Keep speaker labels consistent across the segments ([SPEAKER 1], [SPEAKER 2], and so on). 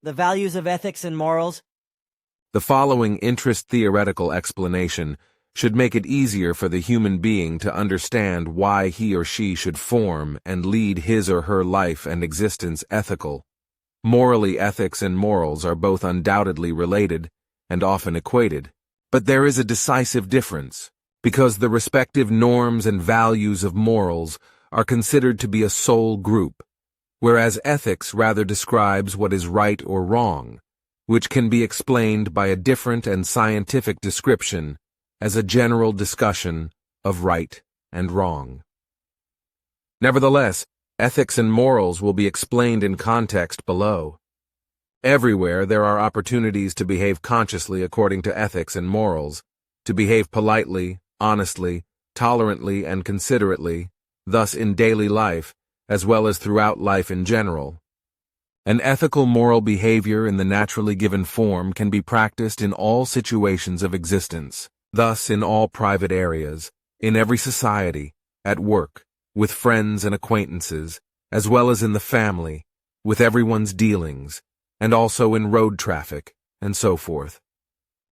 [SPEAKER 1] The values of ethics and morals.
[SPEAKER 2] The following interest-theoretical explanation should make it easier for the human being to understand why he or she should form and lead his or her life and existence ethical. Morally, ethics and morals are both undoubtedly related and often equated. But there is a decisive difference, because the respective norms and values of morals are considered to be a sole group, whereas ethics rather describes what is right or wrong, which can be explained by a different and scientific description as a general discussion of right and wrong. Nevertheless, ethics and morals will be explained in context below. Everywhere there are opportunities to behave consciously according to ethics and morals, to behave politely, honestly, tolerantly, and considerately, thus in daily life, as well as throughout life in general. An ethical moral behavior in the naturally given form can be practiced in all situations of existence, thus in all private areas, in every society, at work, with friends and acquaintances, as well as in the family, with everyone's dealings, and also in road traffic, and so forth.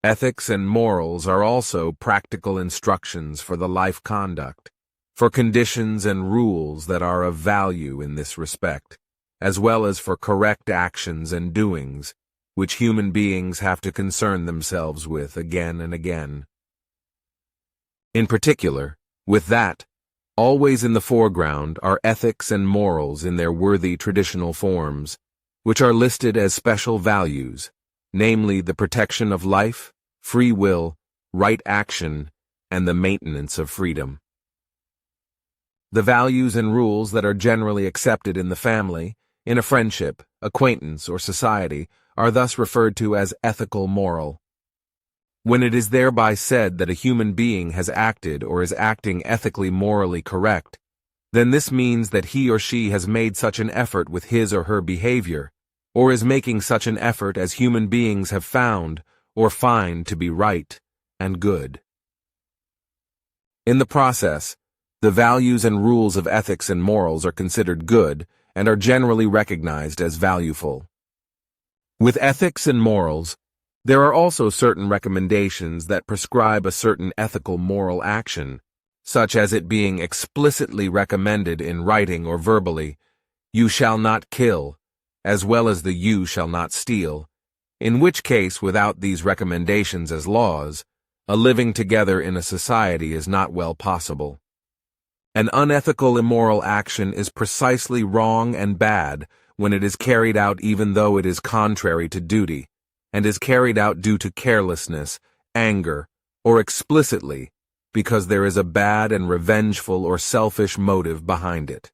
[SPEAKER 2] Ethics and morals are also practical instructions for the life conduct, for conditions and rules that are of value in this respect, as well as for correct actions and doings, which human beings have to concern themselves with again and again. In particular, with that, always in the foreground are ethics and morals in their worthy traditional forms, which are listed as special values, namely the protection of life, free will, right action, and the maintenance of freedom. The values and rules that are generally accepted in the family, in a friendship, acquaintance, or society are thus referred to as ethical moral. When it is thereby said that a human being has acted or is acting ethically morally correct, then this means that he or she has made such an effort with his or her behavior, or is making such an effort as human beings have found or find to be right and good. In the process, the values and rules of ethics and morals are considered good and are generally recognized as valueful. With ethics and morals, there are also certain recommendations that prescribe a certain ethical moral action, such as it being explicitly recommended in writing or verbally, "You shall not kill," as well as the "You shall not steal," in which case, without these recommendations as laws, a living together in a society is not well possible. An unethical, immoral action is precisely wrong and bad when it is carried out even though it is contrary to duty, and is carried out due to carelessness, anger, or explicitly because there is a bad and revengeful or selfish motive behind it.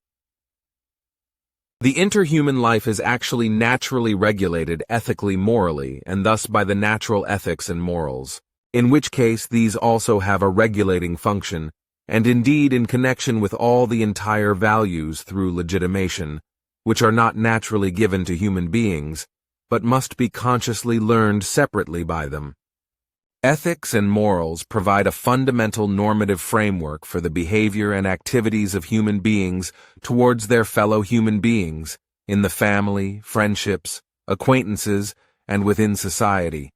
[SPEAKER 2] The interhuman life is actually naturally regulated ethically morally and thus by the natural ethics and morals, in which case these also have a regulating function, and indeed in connection with all the entire values through legitimation, which are not naturally given to human beings, but must be consciously learned separately by them. Ethics and morals provide a fundamental normative framework for the behavior and activities of human beings towards their fellow human beings, in the family, friendships, acquaintances, and within society.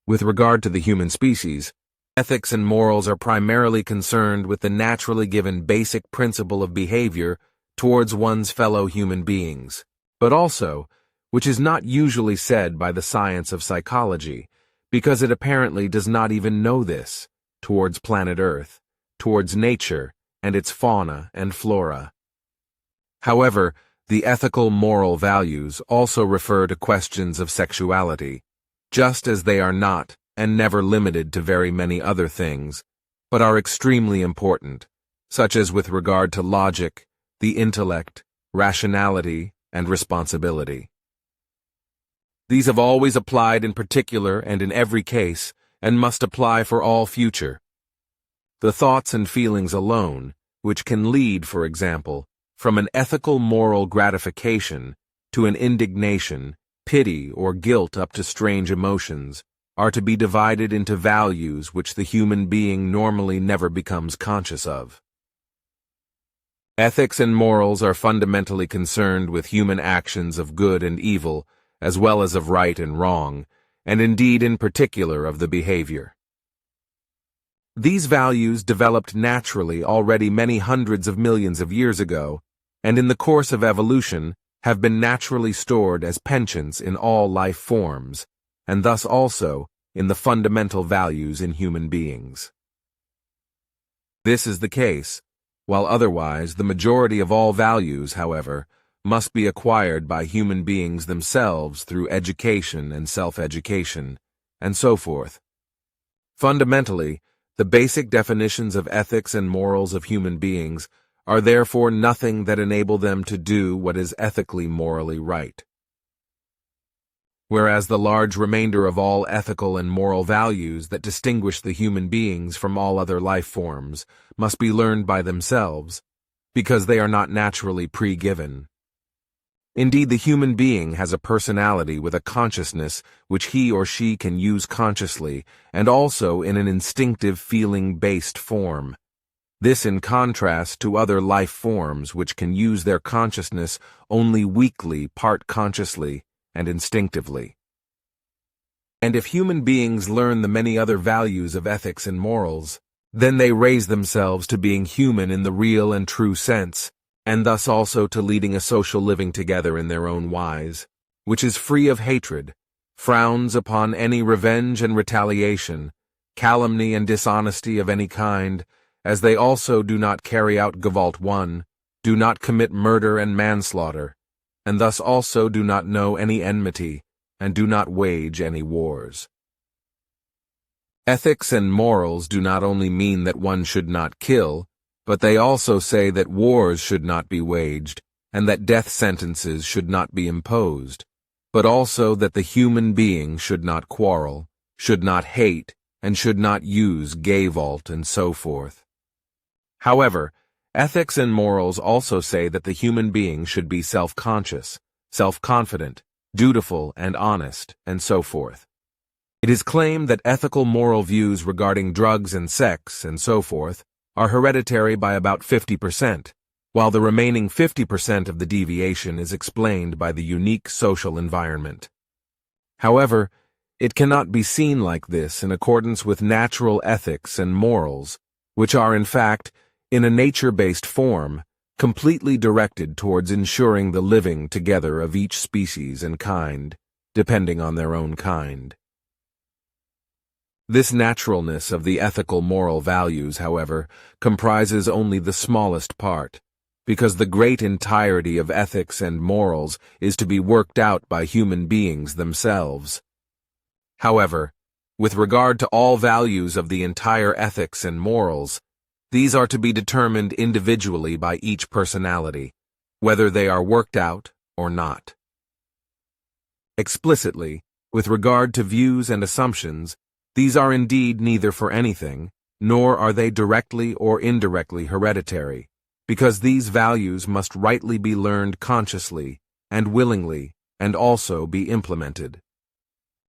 [SPEAKER 2] With regard to the human species, ethics and morals are primarily concerned with the naturally given basic principle of behavior towards one's fellow human beings, but also, which is not usually said by the science of psychology, because it apparently does not even know this, towards planet Earth, towards nature and its fauna and flora. However, the ethical moral values also refer to questions of sexuality, just as they are not and never limited to very many other things, but are extremely important, such as with regard to logic, the intellect, rationality, and responsibility. These have always applied in particular and in every case, and must apply for all future. The thoughts and feelings alone, which can lead, for example, from an ethical moral gratification to an indignation, pity, or guilt up to strange emotions, are to be divided into values which the human being normally never becomes conscious of. Ethics and morals are fundamentally concerned with human actions of good and evil, as well as of right and wrong, and indeed in particular of the behavior. These values developed naturally already many hundreds of millions of years ago, and in the course of evolution have been naturally stored as penchants in all life forms, and thus also in the fundamental values in human beings. This is the case, while otherwise the majority of all values, however, must be acquired by human beings themselves through education and self-education, and so forth. Fundamentally, the basic definitions of ethics and morals of human beings are therefore nothing that enable them to do what is ethically morally right. Whereas the large remainder of all ethical and moral values that distinguish the human beings from all other life forms must be learned by themselves, because they are not naturally pre-given. Indeed, the human being has a personality with a consciousness which he or she can use consciously and also in an instinctive feeling-based form. This in contrast to other life forms which can use their consciousness only weakly, part consciously, and instinctively. And if human beings learn the many other values of ethics and morals, then they raise themselves to being human in the real and true sense, and thus also to leading a social living together in their own wise, which is free of hatred, frowns upon any revenge and retaliation, calumny and dishonesty of any kind, as they also do not carry out Gewalt 1, do not commit murder and manslaughter, and thus also do not know any enmity, and do not wage any wars. Ethics and morals do not only mean that one should not kill, but they also say that wars should not be waged, and that death sentences should not be imposed, but also that the human being should not quarrel, should not hate, and should not use Gewalt and so forth. However, ethics and morals also say that the human being should be self-conscious, self-confident, dutiful and honest, and so forth. It is claimed that ethical moral views regarding drugs and sex, and so forth, are hereditary by about 50%, while the remaining 50% of the deviation is explained by the unique social environment. However, it cannot be seen like this in accordance with natural ethics and morals, which are in fact, in a nature-based form, completely directed towards ensuring the living together of each species and kind, depending on their own kind. This naturalness of the ethical moral values, however, comprises only the smallest part, because the great entirety of ethics and morals is to be worked out by human beings themselves. However, with regard to all values of the entire ethics and morals, these are to be determined individually by each personality, whether they are worked out or not. Explicitly, with regard to views and assumptions, these are indeed neither for anything, nor are they directly or indirectly hereditary, because these values must rightly be learned consciously and willingly, and also be implemented.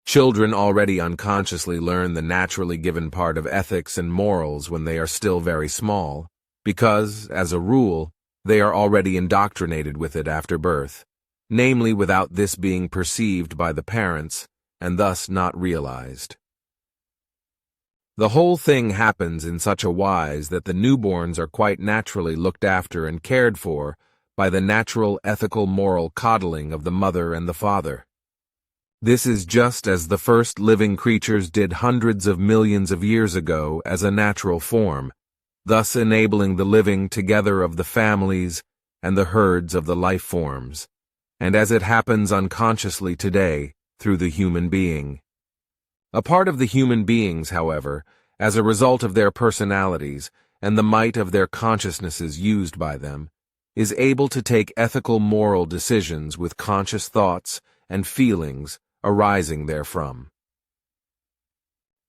[SPEAKER 2] Children already unconsciously learn the naturally given part of ethics and morals when they are still very small, because, as a rule, they are already indoctrinated with it after birth, namely without this being perceived by the parents, and thus not realized. The whole thing happens in such a wise that the newborns are quite naturally looked after and cared for by the natural ethical moral coddling of the mother and the father. This is just as the first living creatures did hundreds of millions of years ago as a natural form, thus enabling the living together of the families and the herds of the life forms, and as it happens unconsciously today through the human being. A part of the human beings, however, as a result of their personalities and the might of their consciousnesses used by them, is able to take ethical moral decisions with conscious thoughts and feelings arising therefrom.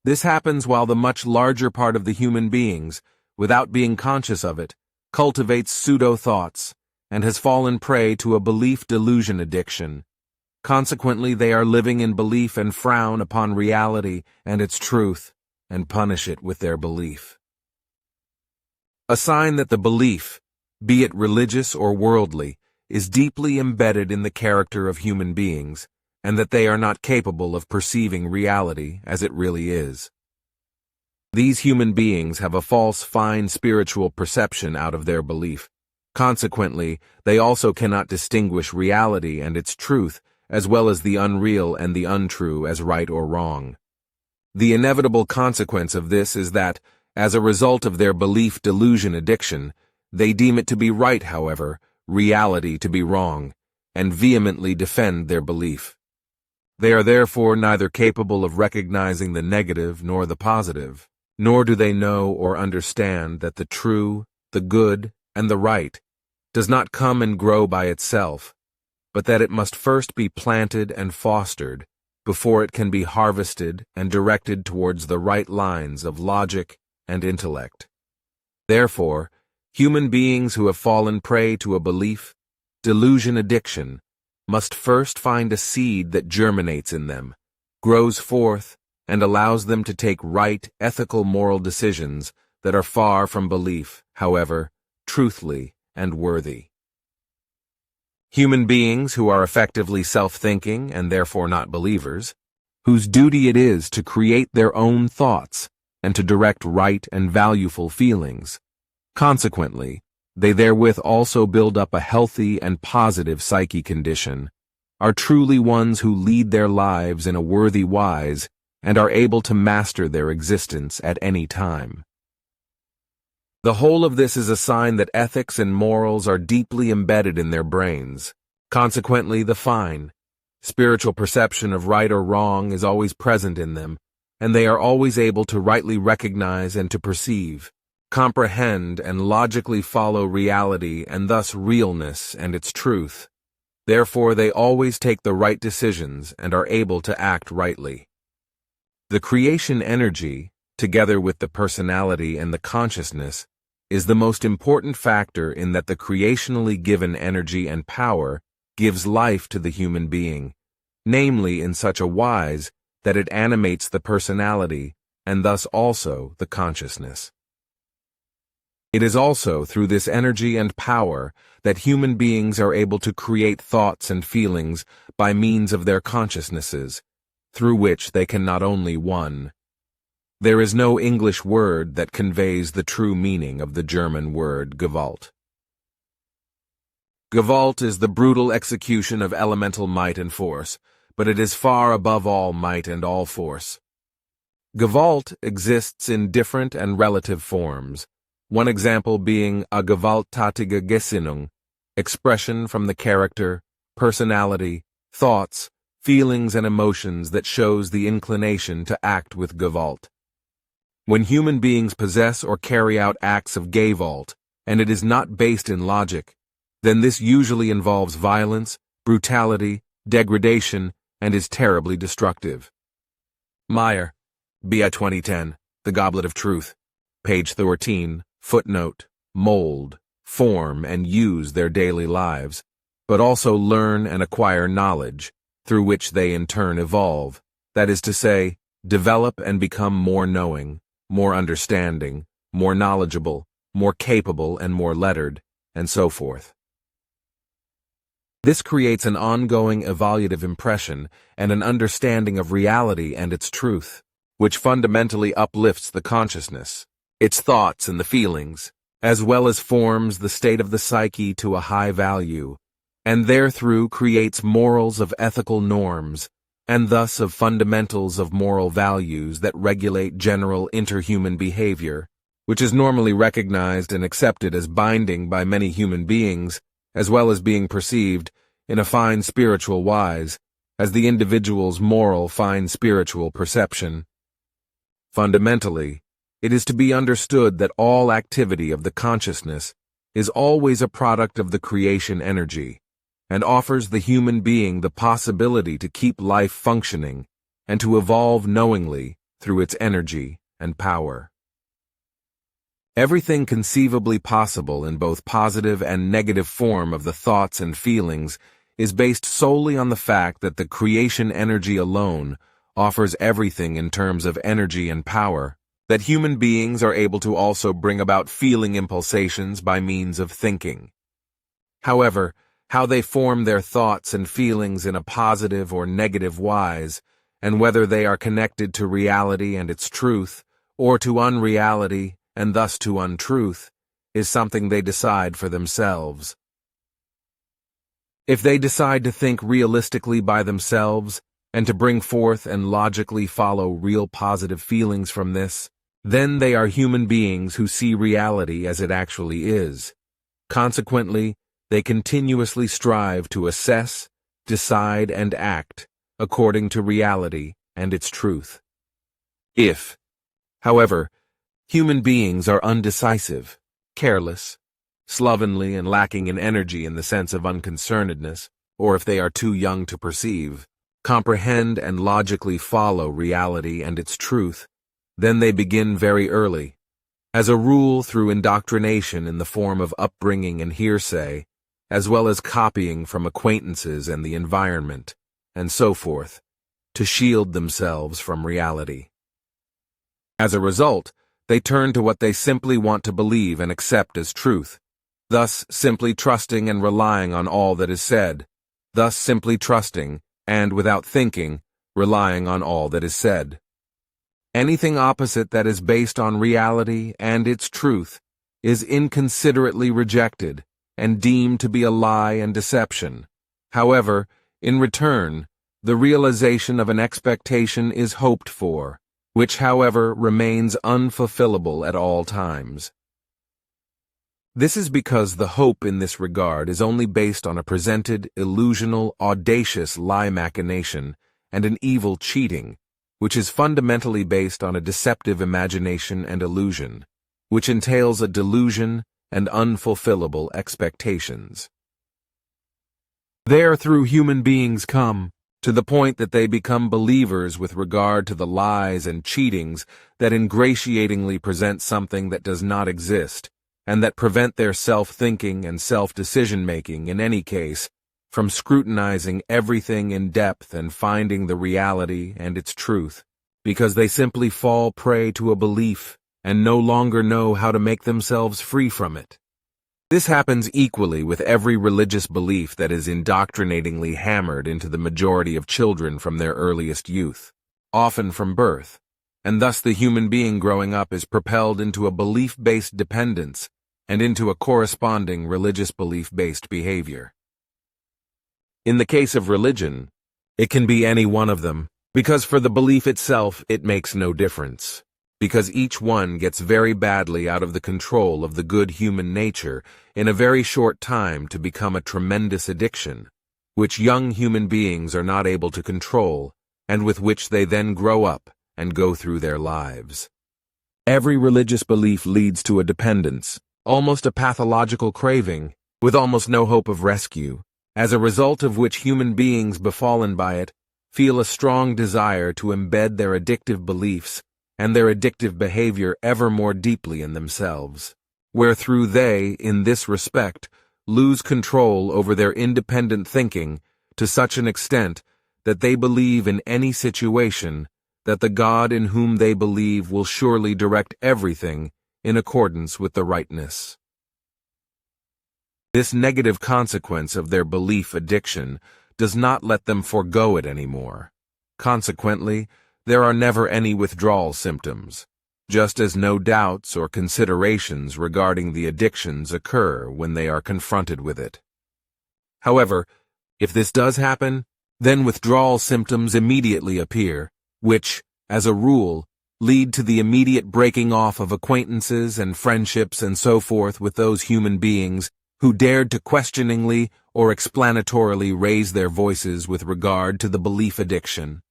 [SPEAKER 2] This happens while the much larger part of the human beings, without being conscious of it, cultivates pseudo-thoughts and has fallen prey to a belief delusion addiction. Consequently, they are living in belief and frown upon reality and its truth, and punish it with their belief. A sign that the belief, be it religious or worldly, is deeply embedded in the character of human beings, and that they are not capable of perceiving reality as it really is. These human beings have a false, fine spiritual perception out of their belief. Consequently, they also cannot distinguish reality and its truth, as well as the unreal and the untrue as right or wrong. The inevitable consequence of this is that, as a result of their belief delusion addiction, they deem it to be right, however, reality to be wrong, and vehemently defend their belief. They are therefore neither capable of recognizing the negative nor the positive, nor do they know or understand that the true, the good, and the right does not come and grow by itself, but that it must first be planted and fostered before it can be harvested and directed towards the right lines of logic and intellect. Therefore, human beings who have fallen prey to a belief delusion addiction must first find a seed that germinates in them, grows forth, and allows them to take right, ethical, moral decisions that are far from belief, however, truthfully and worthy. Human beings who are effectively self-thinking and therefore not believers, whose duty it is to create their own thoughts and to direct right and valueful feelings. Consequently, they therewith also build up a healthy and positive psyche condition, are truly ones who lead their lives in a worthy wise and are able to master their existence at any time. The whole of this is a sign that ethics and morals are deeply embedded in their brains. Consequently, the fine, spiritual perception of right or wrong is always present in them, and they are always able to rightly recognize and to perceive, comprehend, and logically follow reality and thus realness and its truth. Therefore, they always take the right decisions and are able to act rightly. The creation energy, together with the personality and the consciousness, is the most important factor in that the creationally given energy and power gives life to the human being, namely in such a wise that it animates the personality and thus also the consciousness. It is also through this energy and power that human beings are able to create thoughts and feelings by means of their consciousnesses, through which they can not only one. There is no English word that conveys the true meaning of the German word Gewalt. Gewalt is the brutal execution of elemental might and force, but it is far above all might and all force. Gewalt exists in different and relative forms, one example being a gewalttätige Gesinnung, expression from the character, personality, thoughts, feelings and emotions that shows the inclination to act with Gewalt. When human beings possess or carry out acts of Gewalt, and it is not based in logic, then this usually involves violence, brutality, degradation, and is terribly destructive. Meyer, B.I. 2010, The Goblet of Truth, page 13, footnote, mold, form, and use their daily lives, but also learn and acquire knowledge, through which they in turn evolve, that is to say, develop and become more knowing, more understanding, more knowledgeable, more capable and more lettered, and so forth. This creates an ongoing evaluative impression and an understanding of reality and its truth, which fundamentally uplifts the consciousness, its thoughts and the feelings, as well as forms the state of the psyche to a high value, and therethrough creates morals of ethical norms, and thus of fundamentals of moral values that regulate general interhuman behavior, which is normally recognized and accepted as binding by many human beings, as well as being perceived, in a fine spiritual wise, as the individual's moral fine spiritual perception. Fundamentally, it is to be understood that all activity of the consciousness is always a product of the creation energy, and offers the human being the possibility to keep life functioning and to evolve knowingly through its energy and power. Everything conceivably possible in both positive and negative form of the thoughts and feelings is based solely on the fact that the creation energy alone offers everything in terms of energy and power, that human beings are able to also bring about feeling impulsations by means of thinking. However, how they form their thoughts and feelings in a positive or negative wise, and whether they are connected to reality and its truth, or to unreality and thus to untruth, is something they decide for themselves. If they decide to think realistically by themselves, and to bring forth and logically follow real positive feelings from this, then they are human beings who see reality as it actually is. Consequently, they continuously strive to assess, decide, and act according to reality and its truth. If, however, human beings are undecisive, careless, slovenly, and lacking in energy in the sense of unconcernedness, or if they are too young to perceive, comprehend, and logically follow reality and its truth, then they begin very early, as a rule through indoctrination in the form of upbringing and hearsay, as well as copying from acquaintances and the environment, and so forth, to shield themselves from reality. As a result, they turn to what they simply want to believe and accept as truth, thus simply trusting and relying on all that is said, thus simply trusting, and without thinking, relying on all that is said. Anything opposite that is based on reality and its truth is inconsiderately rejected and deemed to be a lie and deception. However, in return, the realization of an expectation is hoped for, which, however, remains unfulfillable at all times. This is because the hope in this regard is only based on a presented, illusional, audacious lie machination and an evil cheating, which is fundamentally based on a deceptive imagination and illusion, which entails a delusion and unfulfillable expectations. Therethrough human beings come to the point that they become believers with regard to the lies and cheatings that ingratiatingly present something that does not exist, and that prevent their self-thinking and self-decision-making in any case from scrutinizing everything in depth and finding the reality and its truth, because they simply fall prey to a belief and no longer know how to make themselves free from it. This happens equally with every religious belief that is indoctrinatingly hammered into the majority of children from their earliest youth, often from birth, and thus the human being growing up is propelled into a belief-based dependence and into a corresponding religious belief-based behavior. In the case of religion, it can be any one of them, because for the belief itself it makes no difference, because each one gets very badly out of the control of the good human nature in a very short time to become a tremendous addiction, which young human beings are not able to control, and with which they then grow up and go through their lives. Every religious belief leads to a dependence, almost a pathological craving, with almost no hope of rescue, as a result of which human beings befallen by it feel a strong desire to embed their addictive beliefs and their addictive behavior ever more deeply in themselves, wherethrough they, in this respect, lose control over their independent thinking to such an extent that they believe in any situation that the God in whom they believe will surely direct everything in accordance with the rightness. This negative consequence of their belief addiction does not let them forego it anymore. Consequently, there are never any withdrawal symptoms, just as no doubts or considerations regarding the addictions occur when they are confronted with it. However, if this does happen, then withdrawal symptoms immediately appear, which, as a rule, lead to the immediate breaking off of acquaintances and friendships and so forth with those human beings who dared to questioningly or explanatorily raise their voices with regard to the belief addiction.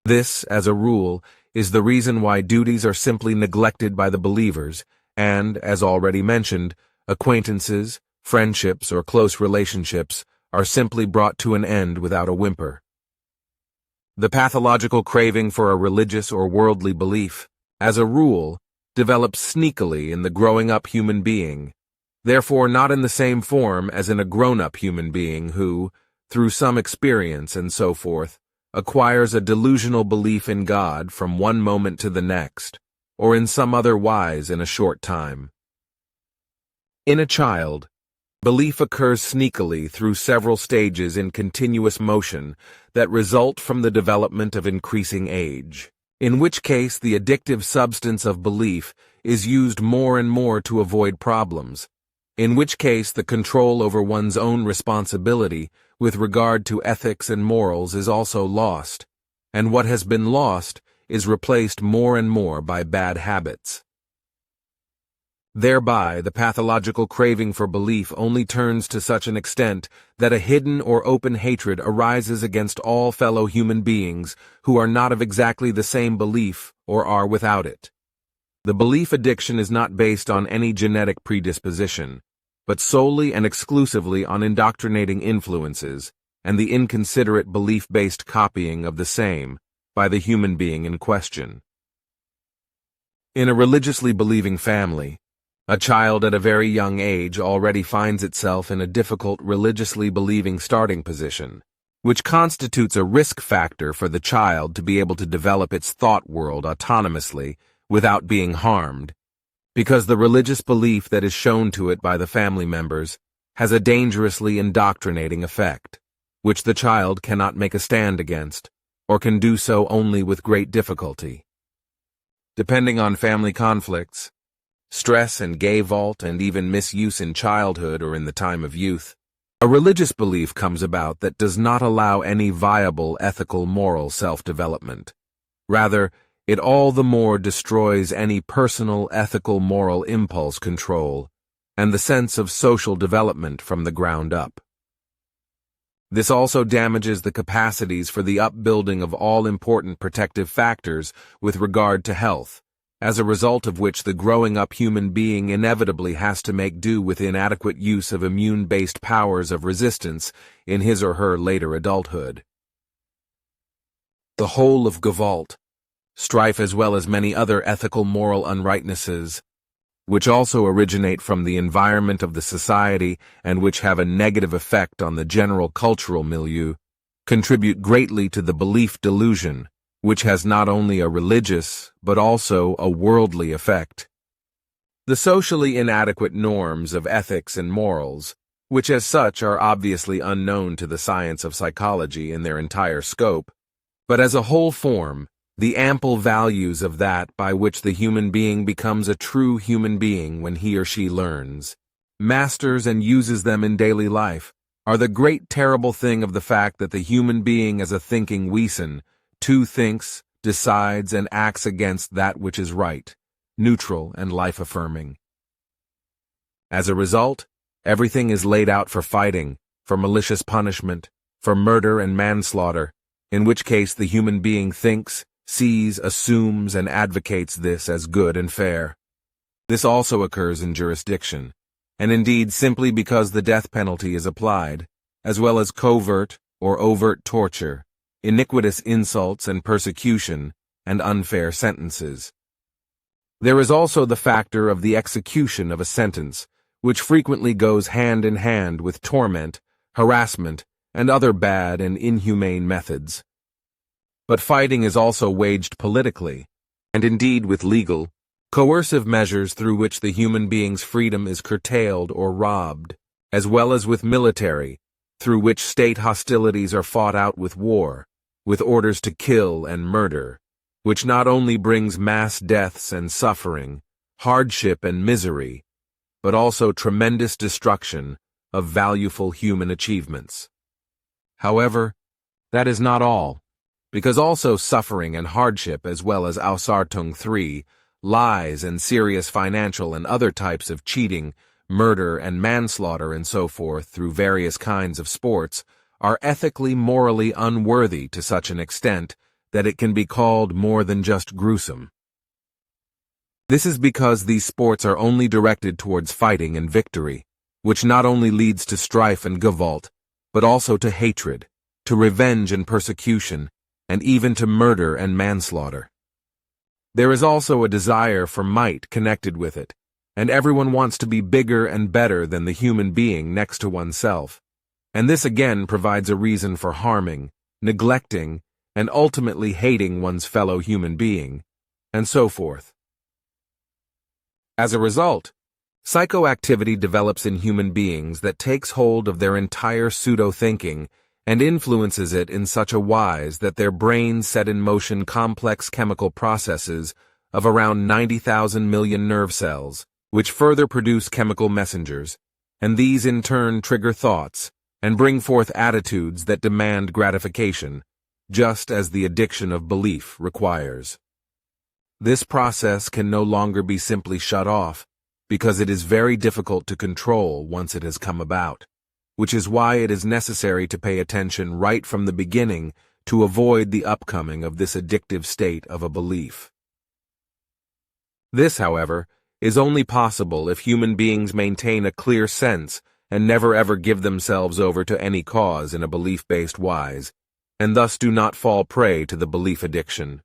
[SPEAKER 2] This, as a rule, is the reason why duties are simply neglected by the believers, and, as already mentioned, acquaintances, friendships, or close relationships are simply brought to an end without a whimper. The pathological craving for a religious or worldly belief, as a rule, develops sneakily in the growing-up human being, therefore not in the same form as in a grown-up human being who, through some experience and so forth, acquires a delusional belief in God from one moment to the next, or in some other wise in a short time. In a child, Belief occurs sneakily through several stages in continuous motion that result from the development of increasing age, in which case the addictive substance of belief is used more and more to avoid problems, in which case the control over one's own responsibility with regard to ethics and morals is also lost, and what has been lost is replaced more and more by bad habits. Thereby, the pathological craving for belief only turns to such an extent that a hidden or open hatred arises against all fellow human beings who are not of exactly the same belief or are without it. The belief addiction is not based on any genetic predisposition, but solely and exclusively on indoctrinating influences and the inconsiderate belief-based copying of the same by the human being in question. In a religiously believing family, a child at a very young age already finds itself in a difficult religiously believing starting position, which constitutes a risk factor for the child to be able to develop its thought world autonomously without being harmed, because the religious belief that is shown to it by the family members has a dangerously indoctrinating effect, which the child cannot make a stand against, or can do so only with great difficulty. Depending on family conflicts, stress and gay vault and even misuse in childhood or in the time of youth, a religious belief comes about that does not allow any viable ethical moral self-development. Rather, it all the more destroys any personal ethical moral impulse control and the sense of social development from the ground up. This also damages the capacities for the upbuilding of all important protective factors with regard to health, as a result of which the growing up human being inevitably has to make do with inadequate use of immune-based powers of resistance in his or her later adulthood. The whole of Gewalt, strife as well as many other ethical moral unrightnesses, which also originate from the environment of the society and which have a negative effect on the general cultural milieu, contribute greatly to the belief delusion, which has not only a religious, but also a worldly effect. The socially inadequate norms of ethics and morals, which as such are obviously unknown to the science of psychology in their entire scope, but as a whole form, the ample values of that by which the human being becomes a true human being when he or she learns, masters and uses them in daily life, are the great terrible thing of the fact that the human being as a thinking Wesen too thinks, decides, and acts against that which is right, neutral, and life-affirming. As a result, everything is laid out for fighting, for malicious punishment, for murder and manslaughter, in which case the human being thinks, sees, assumes, and advocates this as good and fair. This also occurs in jurisdiction, and indeed simply because the death penalty is applied, as well as covert or overt torture, iniquitous insults and persecution, and unfair sentences. There is also the factor of the execution of a sentence, which frequently goes hand in hand with torment, harassment, and other bad and inhumane methods. But fighting is also waged politically, and indeed with legal, coercive measures through which the human being's freedom is curtailed or robbed, as well as with military, through which state hostilities are fought out with war, with orders to kill and murder, which not only brings mass deaths and suffering, hardship and misery, but also tremendous destruction of valuable human achievements. However, that is not all, because also suffering and hardship as well as Ausartung 3, lies and serious financial and other types of cheating, murder and manslaughter and so forth through various kinds of sports are ethically, morally unworthy to such an extent that it can be called more than just gruesome. This is because these sports are only directed towards fighting and victory, which not only leads to strife and Gewalt, but also to hatred, to revenge and persecution, and even to murder and manslaughter. There is also a desire for might connected with it, and everyone wants to be bigger and better than the human being next to oneself. And this again provides a reason for harming, neglecting, and ultimately hating one's fellow human being, and so forth. As a result, Psychoactivity develops in human beings that takes hold of their entire pseudo-thinking and influences it in such a wise that their brains set in motion complex chemical processes of around 90,000 million nerve cells, which further produce chemical messengers, and these in turn trigger thoughts and bring forth attitudes that demand gratification, just as the addiction of belief requires. This process can no longer be simply shut off, because it is very difficult to control once it has come about, which is why it is necessary to pay attention right from the beginning to avoid the upcoming of this addictive state of a belief. This, however, is only possible if human beings maintain a clear sense and never ever give themselves over to any cause in a belief-based wise, and thus do not fall prey to the belief addiction.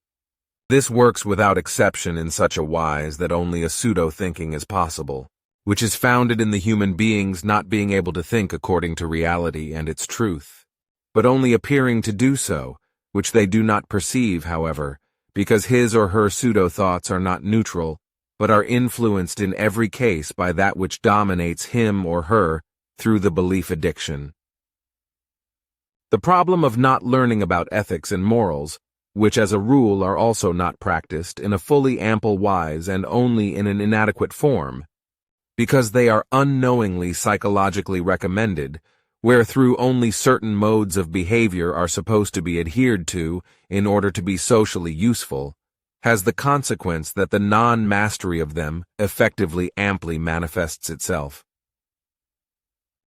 [SPEAKER 2] This works without exception in such a wise that only a pseudo-thinking is possible, which is founded in the human beings not being able to think according to reality and its truth, but only appearing to do so, which they do not perceive, however, because his or her pseudo-thoughts are not neutral, but are influenced in every case by that which dominates him or her through the belief addiction. The problem of not learning about ethics and morals, which as a rule are also not practiced in a fully ample wise and only in an inadequate form, because they are unknowingly psychologically recommended, wherethrough only certain modes of behavior are supposed to be adhered to in order to be socially useful, has the consequence that the non-mastery of them effectively amply manifests itself.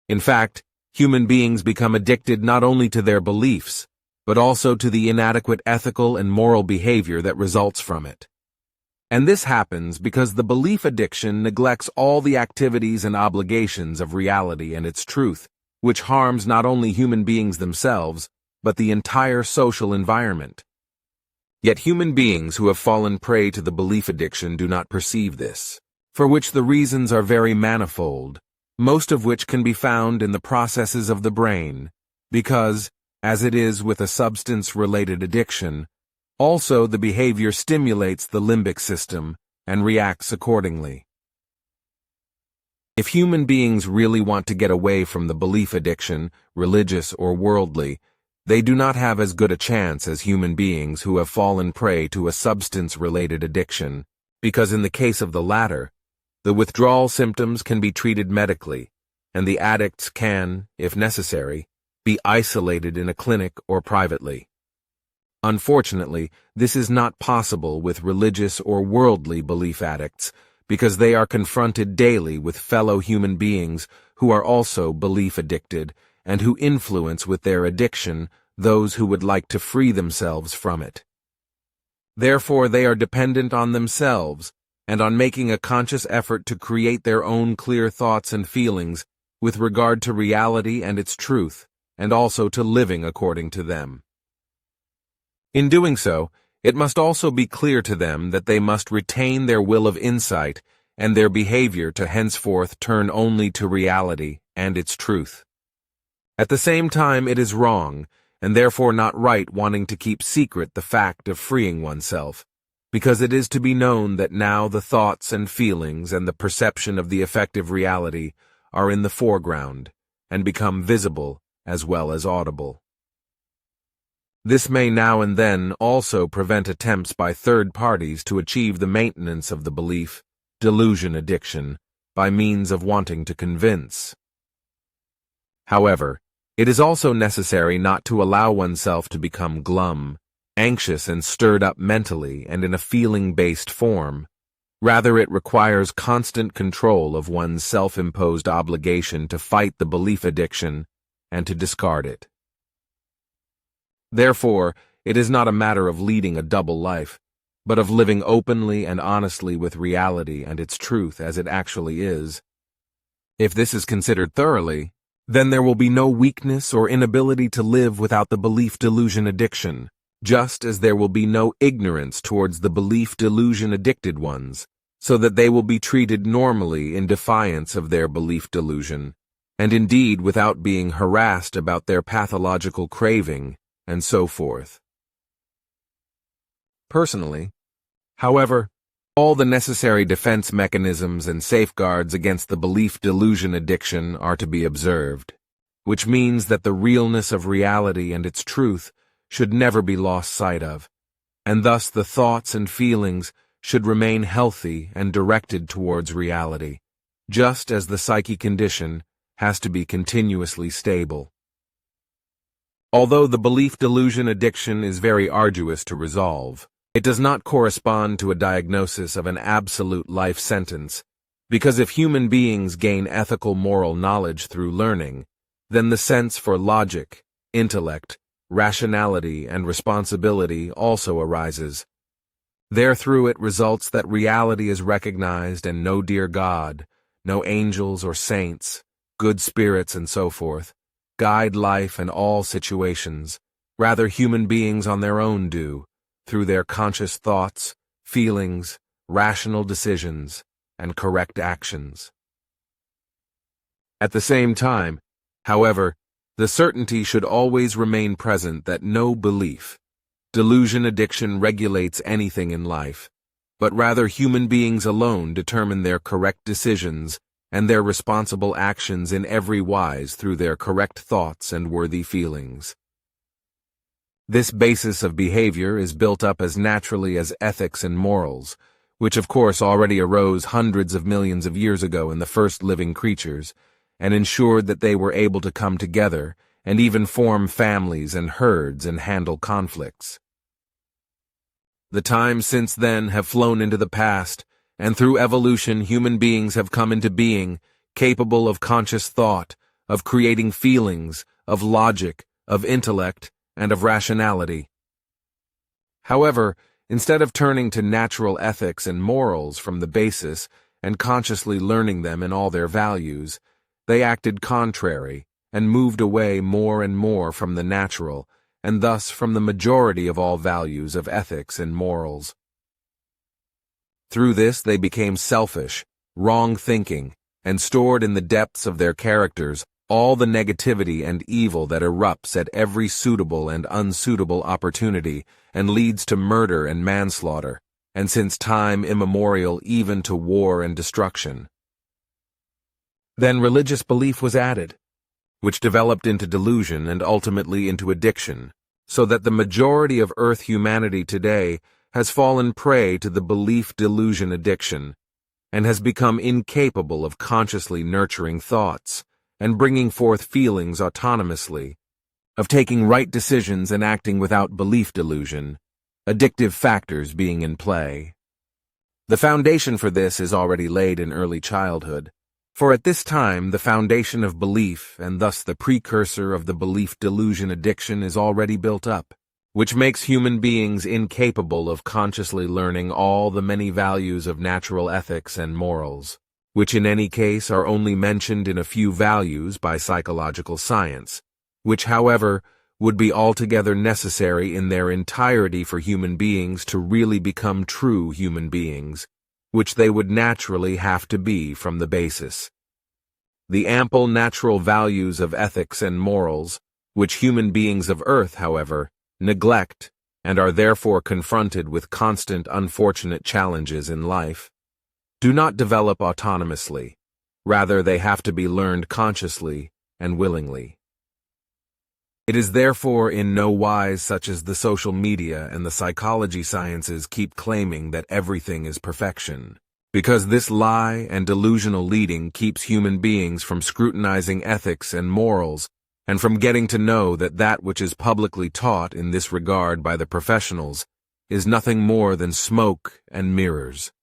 [SPEAKER 2] In fact, human beings become addicted not only to their beliefs, but also to the inadequate ethical and moral behavior that results from it. And this happens because the belief addiction neglects all the activities and obligations of reality and its truth, which harms not only human beings themselves, but the entire social environment. Yet human beings who have fallen prey to the belief addiction do not perceive this, for which the reasons are very manifold, most of which can be found in the processes of the brain, because, as it is with a substance-related addiction, also the behavior stimulates the limbic system and reacts accordingly. If human beings really want to get away from the belief addiction, religious or worldly, they do not have as good a chance as human beings who have fallen prey to a substance-related addiction, because in the case of the latter, the withdrawal symptoms can be treated medically, and the addicts can, if necessary, be isolated in a clinic or privately. Unfortunately, this is not possible with religious or worldly belief addicts, because they are confronted daily with fellow human beings who are also belief addicted and who influence with their addiction those who would like to free themselves from it. Therefore, they are dependent on themselves and on making a conscious effort to create their own clear thoughts and feelings with regard to reality and its truth, and also to living according to them. In doing so, it must also be clear to them that they must retain their will of insight and their behavior to henceforth turn only to reality and its truth. At the same time, it is wrong, and therefore not right, wanting to keep secret the fact of freeing oneself, because it is to be known that now the thoughts and feelings and the perception of the effective reality are in the foreground and become visible as well as audible. This may now and then also prevent attempts by third parties to achieve the maintenance of the belief, delusion addiction, by means of wanting to convince. However, it is also necessary not to allow oneself to become glum, anxious and stirred up mentally and in a feeling-based form. Rather, it requires constant control of one's self-imposed obligation to fight the belief addiction and to discard it. Therefore, it is not a matter of leading a double life, but of living openly and honestly with reality and its truth as it actually is. If this is considered thoroughly, then there will be no weakness or inability to live without the belief delusion addiction, just as there will be no ignorance towards the belief delusion addicted ones, so that they will be treated normally in defiance of their belief delusion, and indeed without being harassed about their pathological craving, and so forth. Personally, however, All the necessary defense mechanisms and safeguards against the belief delusion addiction are to be observed, which means that the realness of reality and its truth should never be lost sight of, and thus the thoughts and feelings should remain healthy and directed towards reality, just as the psyche condition has to be continuously stable. Although the belief delusion addiction is very arduous to resolve, it does not correspond to a diagnosis of an absolute life sentence, because if human beings gain ethical moral knowledge through learning, then the sense for logic, intellect, rationality, and responsibility also arises. Therethrough it results that reality is recognized and no dear God, no angels or saints, good spirits and so forth, guide life and all situations. Rather human beings on their own do, through their conscious thoughts, feelings, rational decisions, and correct actions. At the same time, however, the certainty should always remain present that no belief, delusion addiction regulates anything in life, but rather human beings alone determine their correct decisions and their responsible actions in every wise through their correct thoughts and worthy feelings. This basis of behavior is built up as naturally as ethics and morals, which of course already arose hundreds of millions of years ago in the first living creatures, and ensured that they were able to come together and even form families and herds and handle conflicts. The times since then have flown into the past, and through evolution human beings have come into being, capable of conscious thought, of creating feelings, of logic, of intellect, and of rationality. However, instead of turning to natural ethics and morals from the basis and consciously learning them in all their values, they acted contrary and moved away more and more from the natural, and thus from the majority of all values of ethics and morals. Through this they became selfish, wrong-thinking, and stored in the depths of their characters all the negativity and evil that erupts at every suitable and unsuitable opportunity and leads to murder and manslaughter, and since time immemorial even to war and destruction. Then religious belief was added, which developed into delusion and ultimately into addiction, so that the majority of Earth humanity today has fallen prey to the belief delusion addiction, and has become incapable of consciously nurturing thoughts, and bringing forth feelings autonomously, of taking right decisions and acting without belief delusion, addictive factors being in play. The foundation for this is already laid in early childhood, for at this time the foundation of belief and thus the precursor of the belief delusion addiction is already built up, which makes human beings incapable of consciously learning all the many values of natural ethics and morals, which in any case are only mentioned in a few values by psychological science, which, however, would be altogether necessary in their entirety for human beings to really become true human beings, which they would naturally have to be from the basis. The ample natural values of ethics and morals, which human beings of Earth, however, neglect and are therefore confronted with constant unfortunate challenges in life, do not develop autonomously. Rather, they have to be learned consciously and willingly. It is therefore in no wise such as the social media and the psychology sciences keep claiming that everything is perfection, because this lie and delusional leading keeps human beings from scrutinizing ethics and morals and from getting to know that that which is publicly taught in this regard by the professionals is nothing more than smoke and mirrors.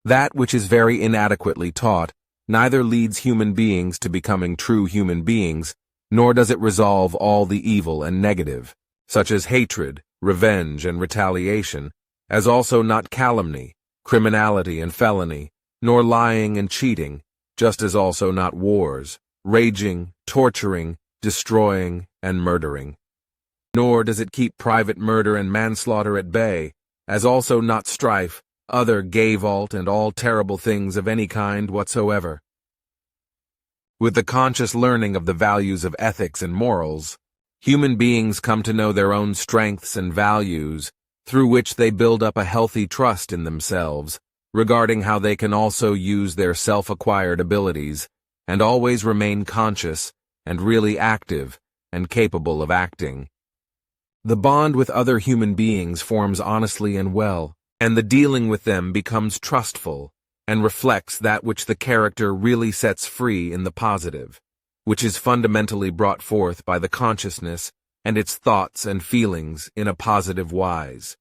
[SPEAKER 2] That which is very inadequately taught neither leads human beings to becoming true human beings, nor does it resolve all the evil and negative, such as hatred, revenge, and retaliation, as also not calumny, criminality and felony, nor lying and cheating, just as also not wars, raging, torturing, destroying, and murdering. Nor does it keep private murder and manslaughter at bay, as also not strife, other gay vault, and all terrible things of any kind whatsoever. With the conscious learning of the values of ethics and morals, human beings come to know their own strengths and values, through which they build up a healthy trust in themselves, regarding how they can also use their self-acquired abilities, and always remain conscious and really active and capable of acting. The bond with other human beings forms honestly and well, and the dealing with them becomes trustful and reflects that which the character really sets free in the positive, which is fundamentally brought forth by the consciousness and its thoughts and feelings in a positive wise.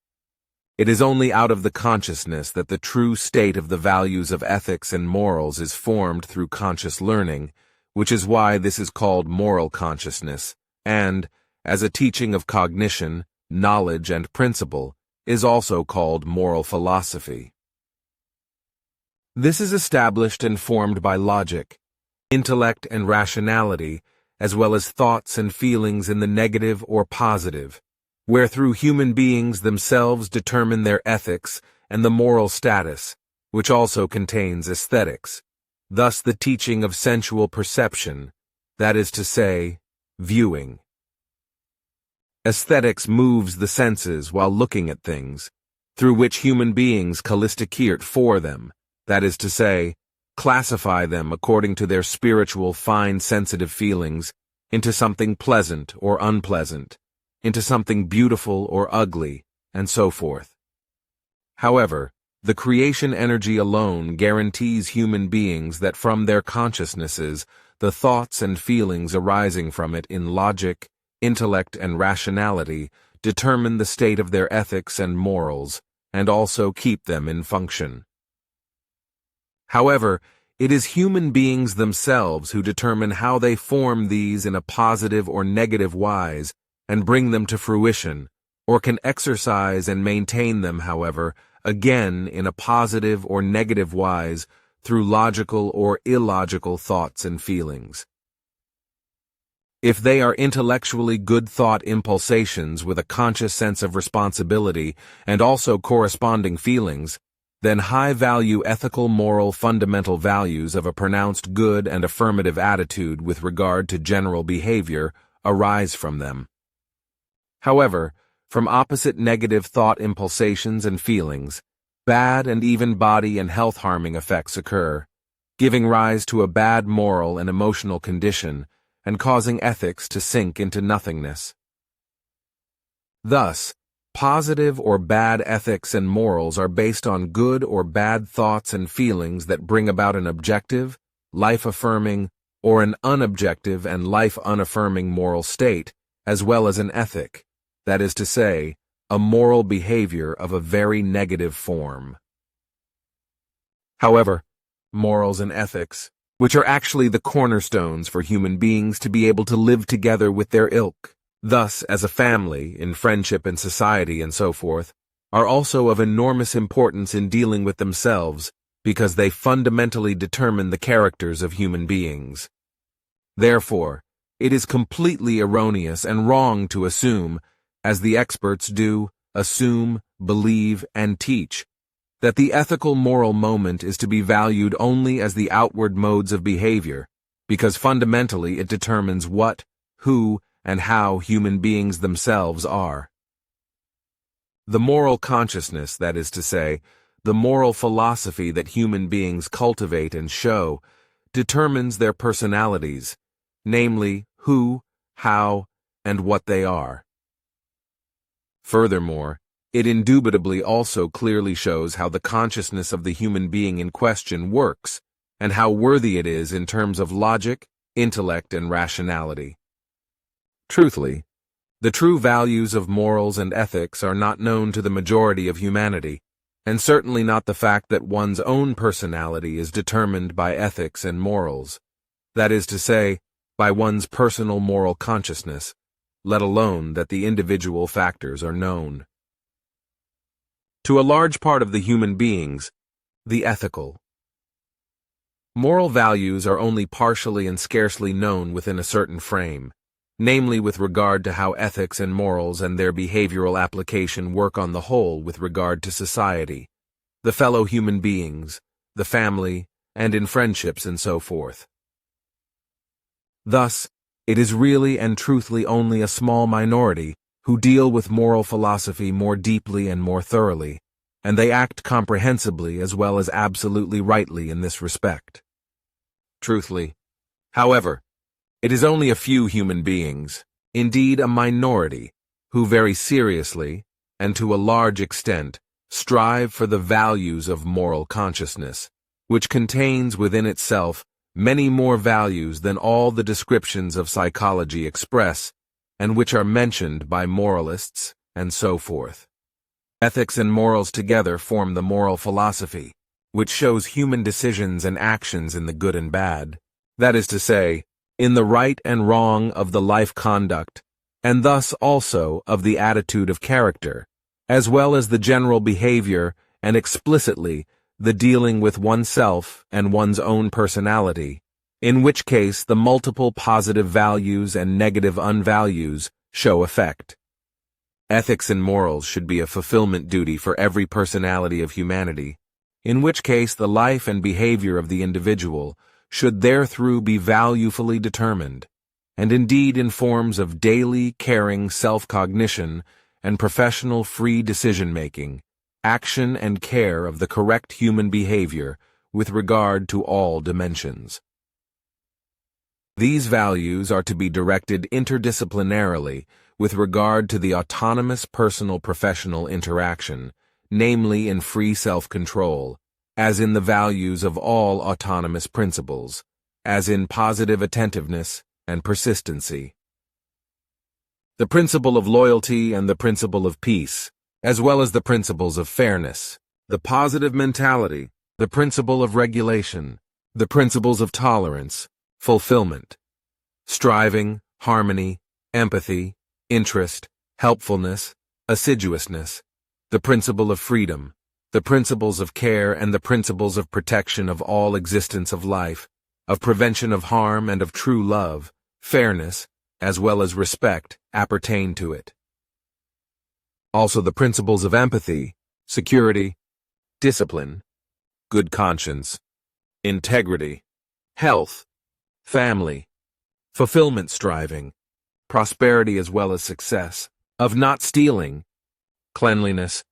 [SPEAKER 2] It is only out of the consciousness that the true state of the values of ethics and morals is formed through conscious learning, which is why this is called moral consciousness, and, as a teaching of cognition, knowledge, and principle, is also called moral philosophy. This is established and formed by logic, intellect, and rationality, as well as thoughts and feelings in the negative or positive, wherethrough human beings themselves determine their ethics and the moral status, which also contains aesthetics, thus the teaching of sensual perception, that is to say, viewing. Aesthetics moves the senses while looking at things, through which human beings callisticate for them, that is to say, classify them according to their spiritual fine sensitive feelings into something pleasant or unpleasant, into something beautiful or ugly, and so forth. However, the creation energy alone guarantees human beings that from their consciousnesses, the thoughts and feelings arising from it in logic, intellect, and rationality determine the state of their ethics and morals, and also keep them in function. However, it is human beings themselves who determine how they form these in a positive or negative wise and bring them to fruition, or can exercise and maintain them, however, again in a positive or negative wise through logical or illogical thoughts and feelings. If they are intellectually good thought impulsations with a conscious sense of responsibility and also corresponding feelings, then high-value ethical moral fundamental values of a pronounced good and affirmative attitude with regard to general behavior arise from them. However, from opposite negative thought impulsations and feelings, bad and even body and health-harming effects occur, giving rise to a bad moral and emotional condition and causing ethics to sink into nothingness. Thus, positive or bad ethics and morals are based on good or bad thoughts and feelings that bring about an objective, life-affirming, or an unobjective and life-unaffirming moral state, as well as an ethic, that is to say, a moral behavior of a very negative form. However, morals and ethics, which are actually the cornerstones for human beings to be able to live together with their ilk, thus, as a family, in friendship and society and so forth, are also of enormous importance in dealing with themselves because they fundamentally determine the characters of human beings. Therefore, it is completely erroneous and wrong to assume, as the experts do, assume, believe, and teach, that the ethical moral moment is to be valued only as the outward modes of behavior, because fundamentally it determines what, who, and how human beings themselves are. The moral consciousness, that is to say, the moral philosophy that human beings cultivate and show, determines their personalities, namely, who, how, and what they are. Furthermore, it indubitably also clearly shows how the consciousness of the human being in question works, and how worthy it is in terms of logic, intellect, and rationality. Truthfully, the true values of morals and ethics are not known to the majority of humanity, and certainly not the fact that one's own personality is determined by ethics and morals, that is to say, by one's personal moral consciousness, let alone that the individual factors are known. To a large part of the human beings, the ethical. Moral values are only partially and scarcely known within a certain frame, namely with regard to how ethics and morals and their behavioral application work on the whole with regard to society, the fellow human beings, the family, and in friendships and so forth. Thus, it is really and truthfully only a small minority who deal with moral philosophy more deeply and more thoroughly, and they act comprehensibly as well as absolutely rightly in this respect. Truthfully, however, it is only a few human beings, indeed a minority, who very seriously, and to a large extent, strive for the values of moral consciousness, which contains within itself many more values than all the descriptions of psychology express, and which are mentioned by moralists, and so forth. Ethics and morals together form the moral philosophy, which shows human decisions and actions in the good and bad, that is to say, in the right and wrong of the life conduct, and thus also of the attitude of character, as well as the general behavior and explicitly the dealing with oneself and one's own personality, in which case the multiple positive values and negative unvalues show effect. Ethics and morals should be a fulfillment duty for every personality of humanity, in which case the life and behavior of the individual should therethrough be valuefully determined, and indeed in forms of daily, caring self-cognition and professional free decision-making, action and care of the correct human behavior with regard to all dimensions. These values are to be directed interdisciplinarily with regard to the autonomous personal-professional interaction, namely in free self-control, as in the values of all autonomous principles, as in positive attentiveness and persistency. The principle of loyalty and the principle of peace, as well as the principles of fairness, the positive mentality, the principle of regulation, the principles of tolerance, fulfillment, striving, harmony, empathy, interest, helpfulness, assiduousness, the principle of freedom, the principles of care and the principles of protection of all existence of life, of prevention of harm and of true love, fairness, as well as respect, appertain to it. Also the principles of empathy, security, discipline, good conscience, integrity, health, family, fulfillment striving, prosperity as well as success, of not stealing, cleanliness,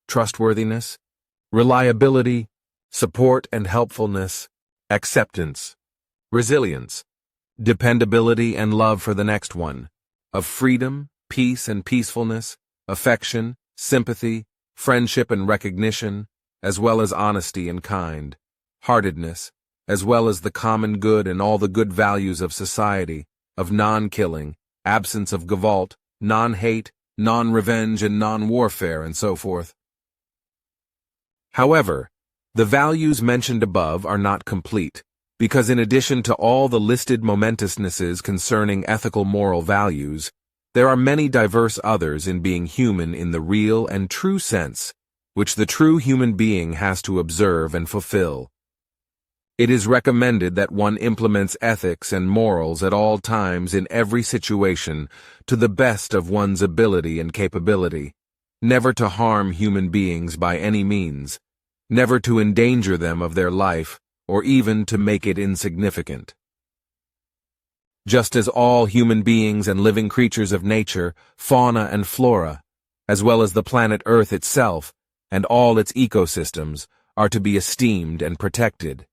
[SPEAKER 2] trustworthiness, reliability, support and helpfulness, acceptance, resilience, dependability and love for the next one, of freedom, peace and peacefulness, affection, sympathy, friendship and recognition, as well as honesty and kind-heartedness, as well as the common good and all the good values of society, of non-killing, absence of gavolt, non-hate, non-revenge and non-warfare, and so forth. However, the values mentioned above are not complete, because in addition to all the listed momentousnesses concerning ethical moral values, there are many diverse others in being human in the real and true sense, which the true human being has to observe and fulfill. It is recommended that one implements ethics and morals at all times in every situation to the best of one's ability and capability, never to harm human beings by any means, never to endanger them of their life, or even to make it insignificant. Just as all human beings and living creatures of nature, fauna and flora, as well as the planet Earth itself and all its ecosystems, are to be esteemed and protected.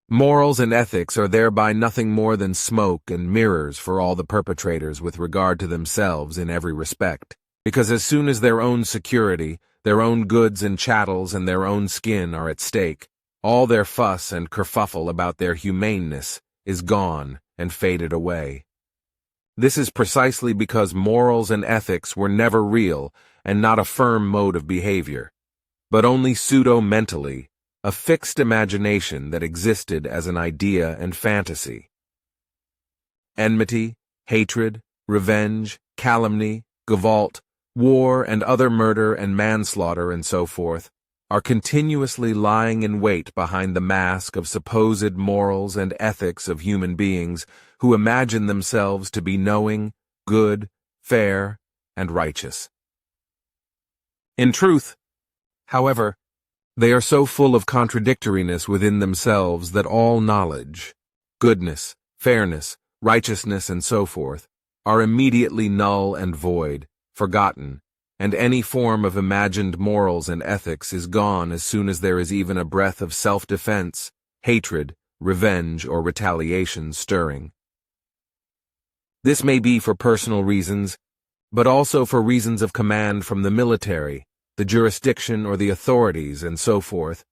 [SPEAKER 2] Morals and ethics are thereby nothing more than smoke and mirrors for all the perpetrators with regard to themselves in every respect, because as soon as their own security, their own goods and chattels and their own skin are at stake, all their fuss and kerfuffle about their humaneness is gone and faded away. This is precisely because morals and ethics were never real and not a firm mode of behavior, but only pseudo-mentally, a fixed imagination that existed as an idea and fantasy. Enmity, hatred, revenge, calumny, gavolt, war and other murder and manslaughter and so forth are continuously lying in wait behind the mask of supposed morals and ethics of human beings who imagine themselves to be knowing, good, fair, and righteous. In truth, however, they are so full of contradictoriness within themselves that all knowledge, goodness, fairness, righteousness, and so forth, are immediately null and void, forgotten, and any form of imagined morals and ethics is gone as soon as there is even a breath of self-defense, hatred, revenge, or retaliation stirring. This may be for personal reasons, but also for reasons of command from the military, the jurisdiction or the authorities, and so forth,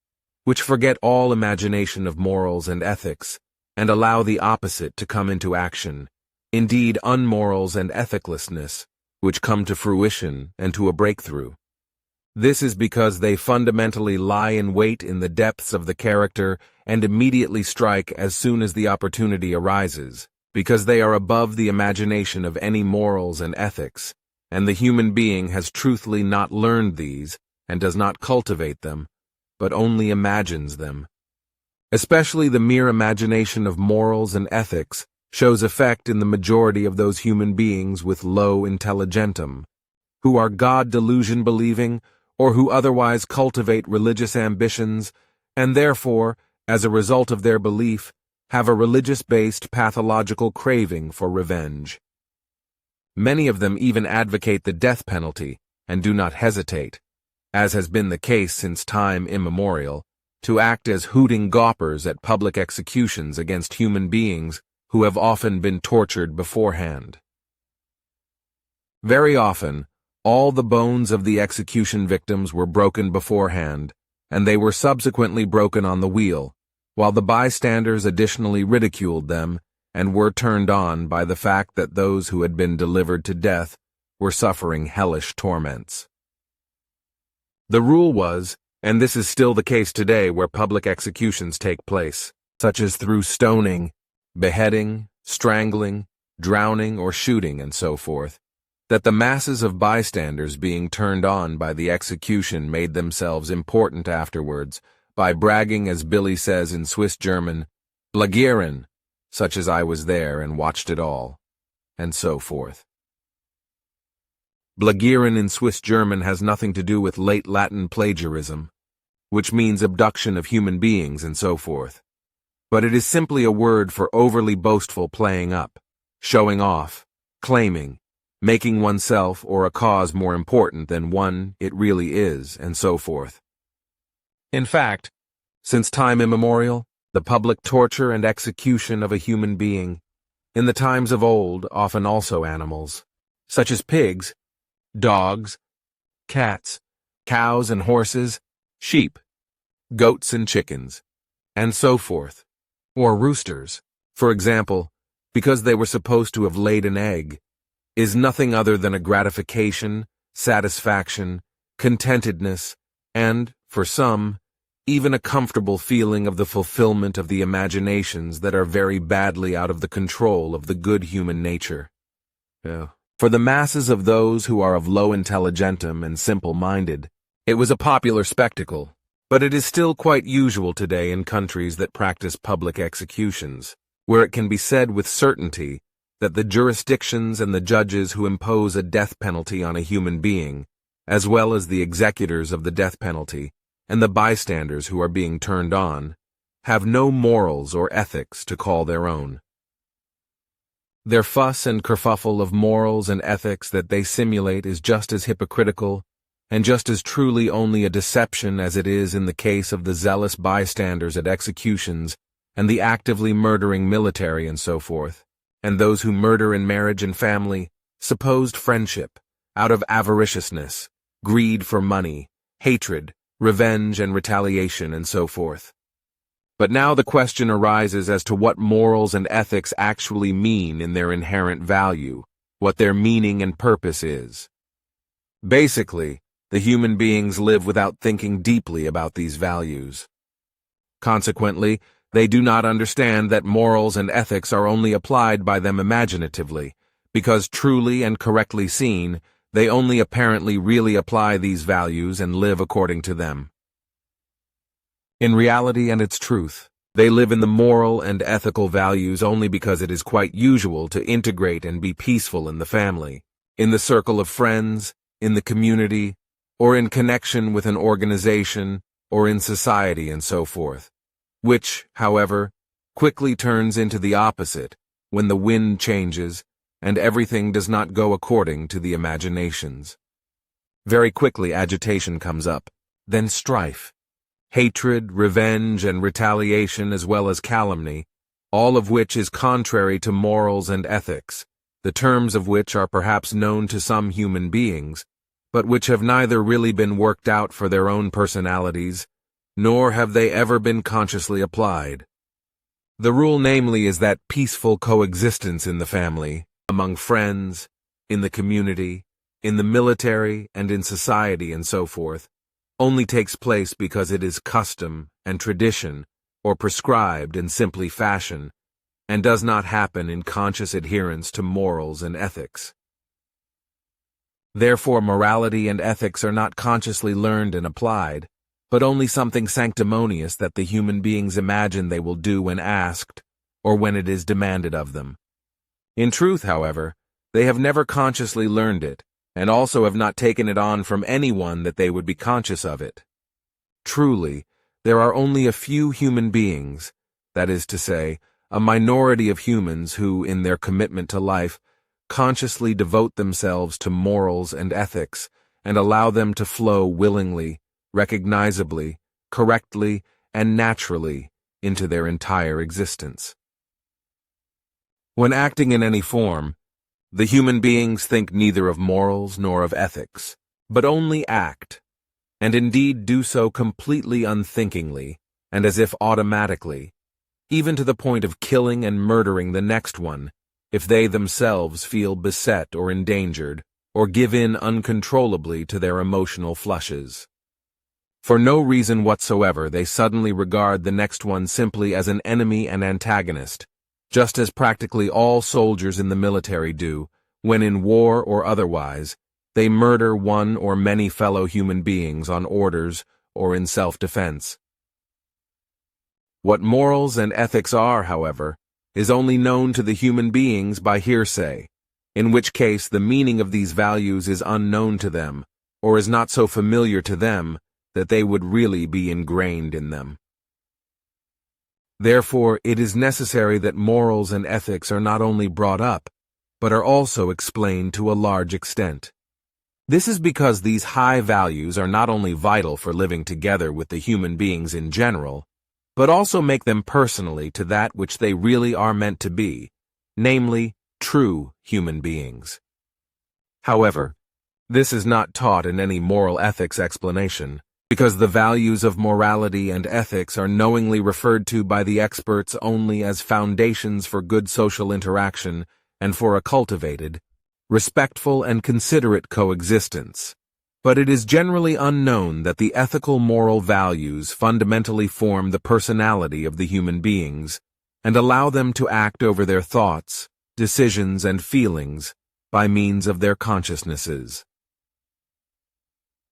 [SPEAKER 2] which forget all imagination of morals and ethics, and allow the opposite to come into action, indeed unmorals and ethiclessness, which come to fruition and to a breakthrough. This is because they fundamentally lie in wait in the depths of the character and immediately strike as soon as the opportunity arises, because they are above the imagination of any morals and ethics, and the human being has truthfully not learned these and does not cultivate them, but only imagines them. Especially the mere imagination of morals and ethics shows effect in the majority of those human beings with low intelligentum, who are God delusion believing or who otherwise cultivate religious ambitions and therefore, as a result of their belief, have a religious-based pathological craving for revenge. Many of them even advocate the death penalty and do not hesitate, as has been the case since time immemorial, to act as hooting gawpers at public executions against human beings who have often been tortured beforehand. Very often, all the bones of the execution victims were broken beforehand, and they were subsequently broken on the wheel, while the bystanders additionally ridiculed them and were turned on by the fact that those who had been delivered to death were suffering hellish torments. The rule was, and this is still the case today where public executions take place, such as through stoning, beheading, strangling, drowning, or shooting, and so forth, that the masses of bystanders being turned on by the execution made themselves important afterwards by bragging, as Billy says in Swiss German, "Blagieren," such as I was there and watched it all, and so forth. Blagieren in Swiss German has nothing to do with late Latin plagiarism, which means abduction of human beings and so forth, but it is simply a word for overly boastful playing up, showing off, claiming, making oneself or a cause more important than one it really is, and so forth. In fact, since time immemorial, the public torture and execution of a human being, in the times of old often also animals, such as pigs, dogs, cats, cows and horses, sheep, goats and chickens, and so forth, or roosters, for example, because they were supposed to have laid an egg, is nothing other than a gratification, satisfaction, contentedness, and, for some, even a comfortable feeling of the fulfillment of the imaginations that are very badly out of the control of the good human nature. For the masses of those who are of low intelligentum and simple-minded, it was a popular spectacle, but it is still quite usual today in countries that practice public executions, where it can be said with certainty that the jurisdictions and the judges who impose a death penalty on a human being, as well as the executors of the death penalty, and the bystanders who are being turned on, have no morals or ethics to call their own. Their fuss and kerfuffle of morals and ethics that they simulate is just as hypocritical and just as truly only a deception as it is in the case of the zealous bystanders at executions and the actively murdering military and so forth, and those who murder in marriage and family, supposed friendship, out of avariciousness, greed for money, hatred, revenge and retaliation, and so forth. But now the question arises as to what morals and ethics actually mean in their inherent value, what their meaning and purpose is. Basically, the human beings live without thinking deeply about these values. Consequently, they do not understand that morals and ethics are only applied by them imaginatively, because truly and correctly seen, they only apparently really apply these values and live according to them. In reality and its truth, they live in the moral and ethical values only because it is quite usual to integrate and be peaceful in the family, in the circle of friends, in the community, or in connection with an organization, or in society and so forth, which, however, quickly turns into the opposite when the wind changes and everything does not go according to the imaginations. Very quickly agitation comes up, then strife, hatred, revenge, and retaliation, as well as calumny, all of which is contrary to morals and ethics, the terms of which are perhaps known to some human beings, but which have neither really been worked out for their own personalities, nor have they ever been consciously applied. The rule, namely, is that peaceful coexistence in the family, among friends, in the community, in the military, and in society, and so forth, only takes place because it is custom and tradition, or prescribed in simply fashion, and does not happen in conscious adherence to morals and ethics. Therefore, morality and ethics are not consciously learned and applied, but only something sanctimonious that the human beings imagine they will do when asked, or when it is demanded of them. In truth, however, they have never consciously learned it, and also have not taken it on from anyone that they would be conscious of it. Truly, there are only a few human beings, that is to say, a minority of humans who, in their commitment to life, consciously devote themselves to morals and ethics and allow them to flow willingly, recognizably, correctly, and naturally into their entire existence. When acting in any form, the human beings think neither of morals nor of ethics, but only act, and indeed do so completely unthinkingly, and as if automatically, even to the point of killing and murdering the next one, if they themselves feel beset or endangered, or give in uncontrollably to their emotional flushes. For no reason whatsoever, they suddenly regard the next one simply as an enemy and antagonist, just as practically all soldiers in the military do, when in war or otherwise, they murder one or many fellow human beings on orders or in self-defense. What morals and ethics are, however, is only known to the human beings by hearsay, in which case the meaning of these values is unknown to them, or is not so familiar to them that they would really be ingrained in them. Therefore, it is necessary that morals and ethics are not only brought up, but are also explained to a large extent. This is because these high values are not only vital for living together with the human beings in general, but also make them personally to that which they really are meant to be, namely, true human beings. However, this is not taught in any moral ethics explanation, because the values of morality and ethics are knowingly referred to by the experts only as foundations for good social interaction and for a cultivated, respectful and considerate coexistence. But it is generally unknown that the ethical moral values fundamentally form the personality of the human beings and allow them to act over their thoughts, decisions, and feelings by means of their consciousnesses.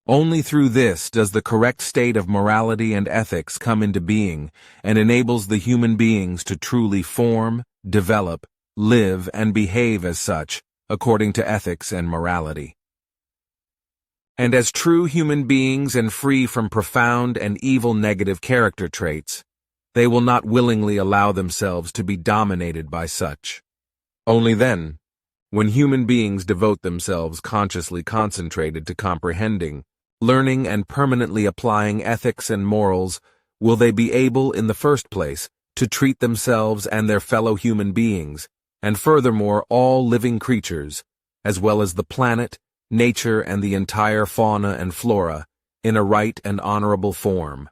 [SPEAKER 2] Only through this does the correct state of morality and ethics come into being and enables the human beings to truly form, develop, live, and behave as such, according to ethics and morality. And as true human beings and free from profound and evil negative character traits, they will not willingly allow themselves to be dominated by such. Only then, when human beings devote themselves consciously concentrated to comprehending, learning, and permanently applying ethics and morals, will they be able, in the first place, to treat themselves and their fellow human beings, and furthermore all living creatures, as well as the planet, nature, and the entire fauna and flora, in a right and honorable form.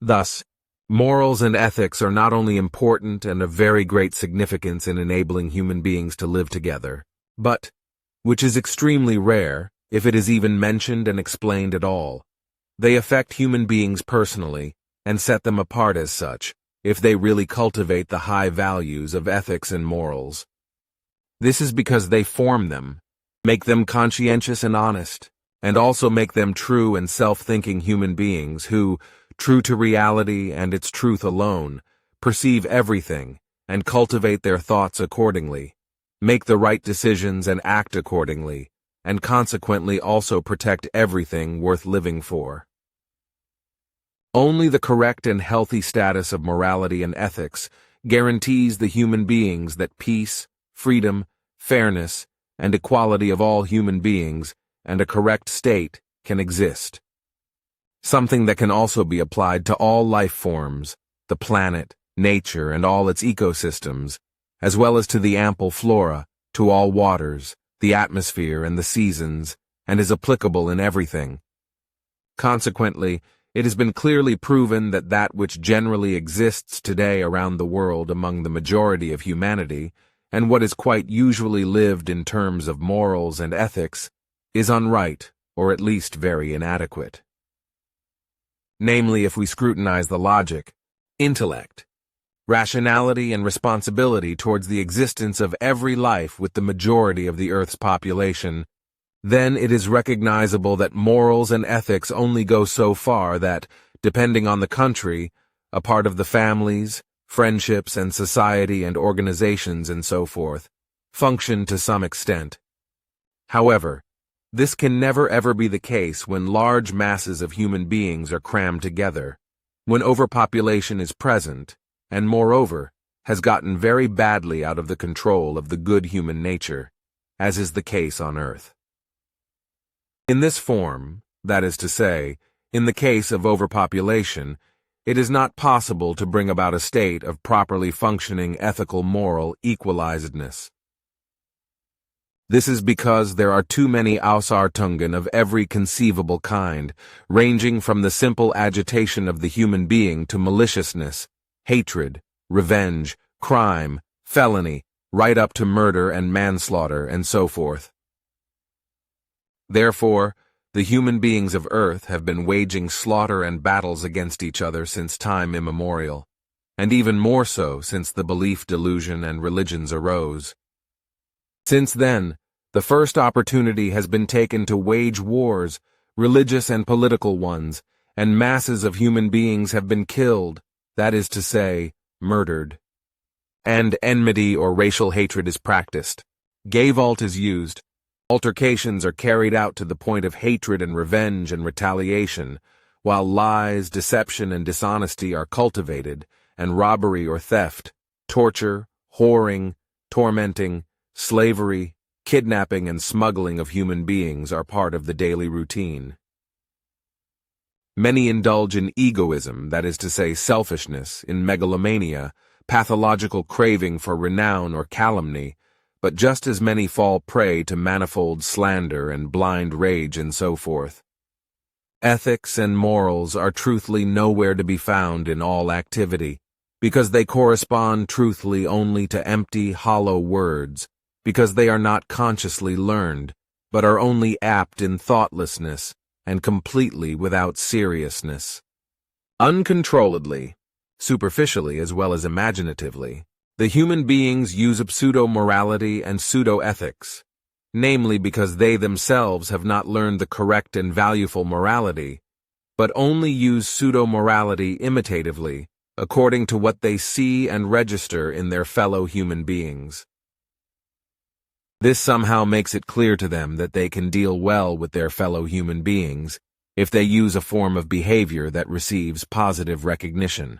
[SPEAKER 2] Thus, morals and ethics are not only important and of very great significance in enabling human beings to live together, but, which is extremely rare, if it is even mentioned and explained at all, they affect human beings personally and set them apart as such, if they really cultivate the high values of ethics and morals. This is because they form them, make them conscientious and honest, and also make them true and self-thinking human beings who, true to reality and its truth alone, perceive everything and cultivate their thoughts accordingly, make the right decisions and act accordingly, and consequently also protect everything worth living for. Only the correct and healthy status of morality and ethics guarantees the human beings that peace, freedom, fairness, and equality of all human beings, and a correct state can exist. Something that can also be applied to all life forms, the planet, nature, and all its ecosystems, as well as to the ample flora, to all waters, the atmosphere, and the seasons, and is applicable in everything. Consequently, it has been clearly proven that that which generally exists today around the world among the majority of humanity, and what is quite usually lived in terms of morals and ethics, is unright, or at least very inadequate. Namely, if we scrutinize the logic, intellect, rationality, and responsibility towards the existence of every life with the majority of the Earth's population, then it is recognizable that morals and ethics only go so far that, depending on the country, a part of the families, friendships, and society and organizations and so forth, function to some extent. However, this can never ever be the case when large masses of human beings are crammed together, when overpopulation is present, and moreover, has gotten very badly out of the control of the good human nature, as is the case on Earth. In this form, that is to say, in the case of overpopulation, it is not possible to bring about a state of properly functioning ethical moral equalizedness. This is because there are too many Ausartungen of every conceivable kind, ranging from the simple agitation of the human being to maliciousness, hatred, revenge, crime, felony, right up to murder and manslaughter, and so forth. Therefore, the human beings of Earth have been waging slaughter and battles against each other since time immemorial, and even more so since the belief delusion and religions arose. Since then, the first opportunity has been taken to wage wars, religious and political ones, and masses of human beings have been killed, that is to say, murdered. And enmity or racial hatred is practiced. Gavalt is used. Altercations are carried out to the point of hatred and revenge and retaliation, while lies, deception, and dishonesty are cultivated, and robbery or theft, torture, whoring, tormenting, slavery, kidnapping, and smuggling of human beings are part of the daily routine. Many indulge in egoism, that is to say selfishness, in megalomania, pathological craving for renown or calumny, but just as many fall prey to manifold slander and blind rage and so forth. Ethics and morals are truthfully nowhere to be found in all activity, because they correspond truthfully only to empty, hollow words, because they are not consciously learned, but are only apt in thoughtlessness and completely without seriousness. Uncontrolledly, superficially as well as imaginatively, the human beings use a pseudo-morality and pseudo-ethics, namely because they themselves have not learned the correct and valueful morality, but only use pseudo-morality imitatively, according to what they see and register in their fellow human beings. This somehow makes it clear to them that they can deal well with their fellow human beings if they use a form of behavior that receives positive recognition.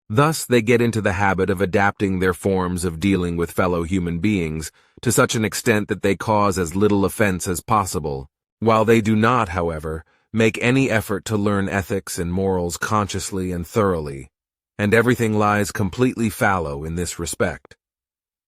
[SPEAKER 2] Thus, they get into the habit of adapting their forms of dealing with fellow human beings to such an extent that they cause as little offense as possible, while they do not, however, make any effort to learn ethics and morals consciously and thoroughly, and everything lies completely fallow in this respect.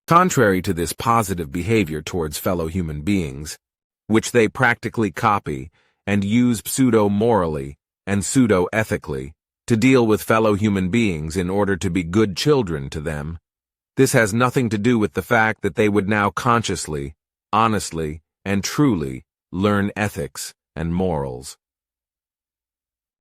[SPEAKER 2] Contrary to this positive behavior towards fellow human beings, which they practically copy and use pseudo-morally and pseudo-ethically to deal with fellow human beings in order to be good children to them, this has nothing to do with the fact that they would now consciously, honestly, and truly learn ethics and morals.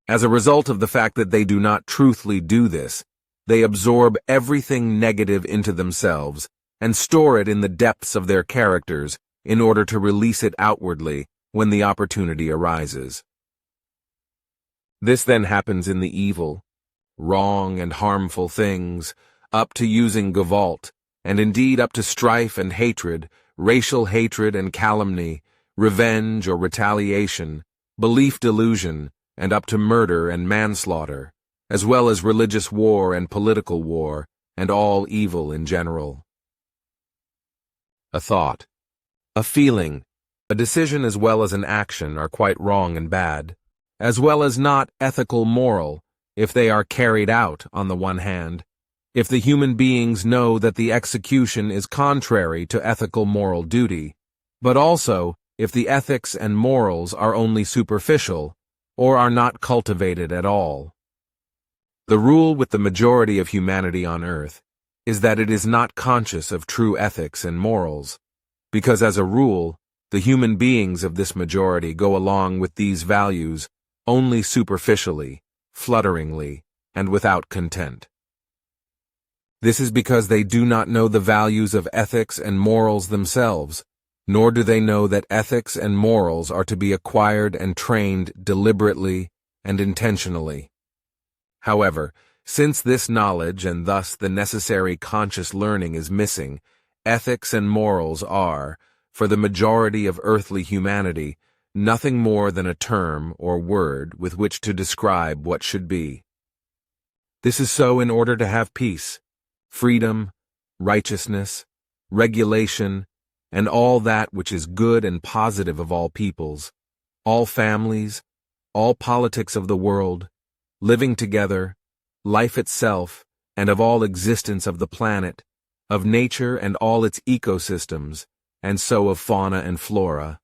[SPEAKER 2] As a result of the fact that they do not truthfully do this, they absorb everything negative into themselves and store it in the depths of their characters in order to release it outwardly when the opportunity arises. This then happens in the evil, wrong, and harmful things, up to using gavalt, and indeed up to strife and hatred, racial hatred and calumny, revenge or retaliation, belief delusion, and up to murder and manslaughter, as well as religious war and political war, and all evil in general. a thought, a feeling, a decision as well as an action are quite wrong and bad, as well as not ethical moral if they are carried out on the one hand, if the human beings know that the execution is contrary to ethical moral duty, but also if the ethics and morals are only superficial or are not cultivated at all. The rule with the majority of humanity on earth is that it is not conscious of true ethics and morals, because as a rule, the human beings of this majority go along with these values only superficially, flutteringly, and without content. This is because they do not know the values of ethics and morals themselves, nor do they know that ethics and morals are to be acquired and trained deliberately and intentionally. However, since this knowledge and thus the necessary conscious learning is missing, ethics and morals are, for the majority of earthly humanity, nothing more than a term or word with which to describe what should be. This is so in order to have peace, freedom, righteousness, regulation, and all that which is good and positive of all peoples, all families, all politics of the world, living together, life itself, and of all existence of the planet, of nature and all its ecosystems, and so of fauna and flora.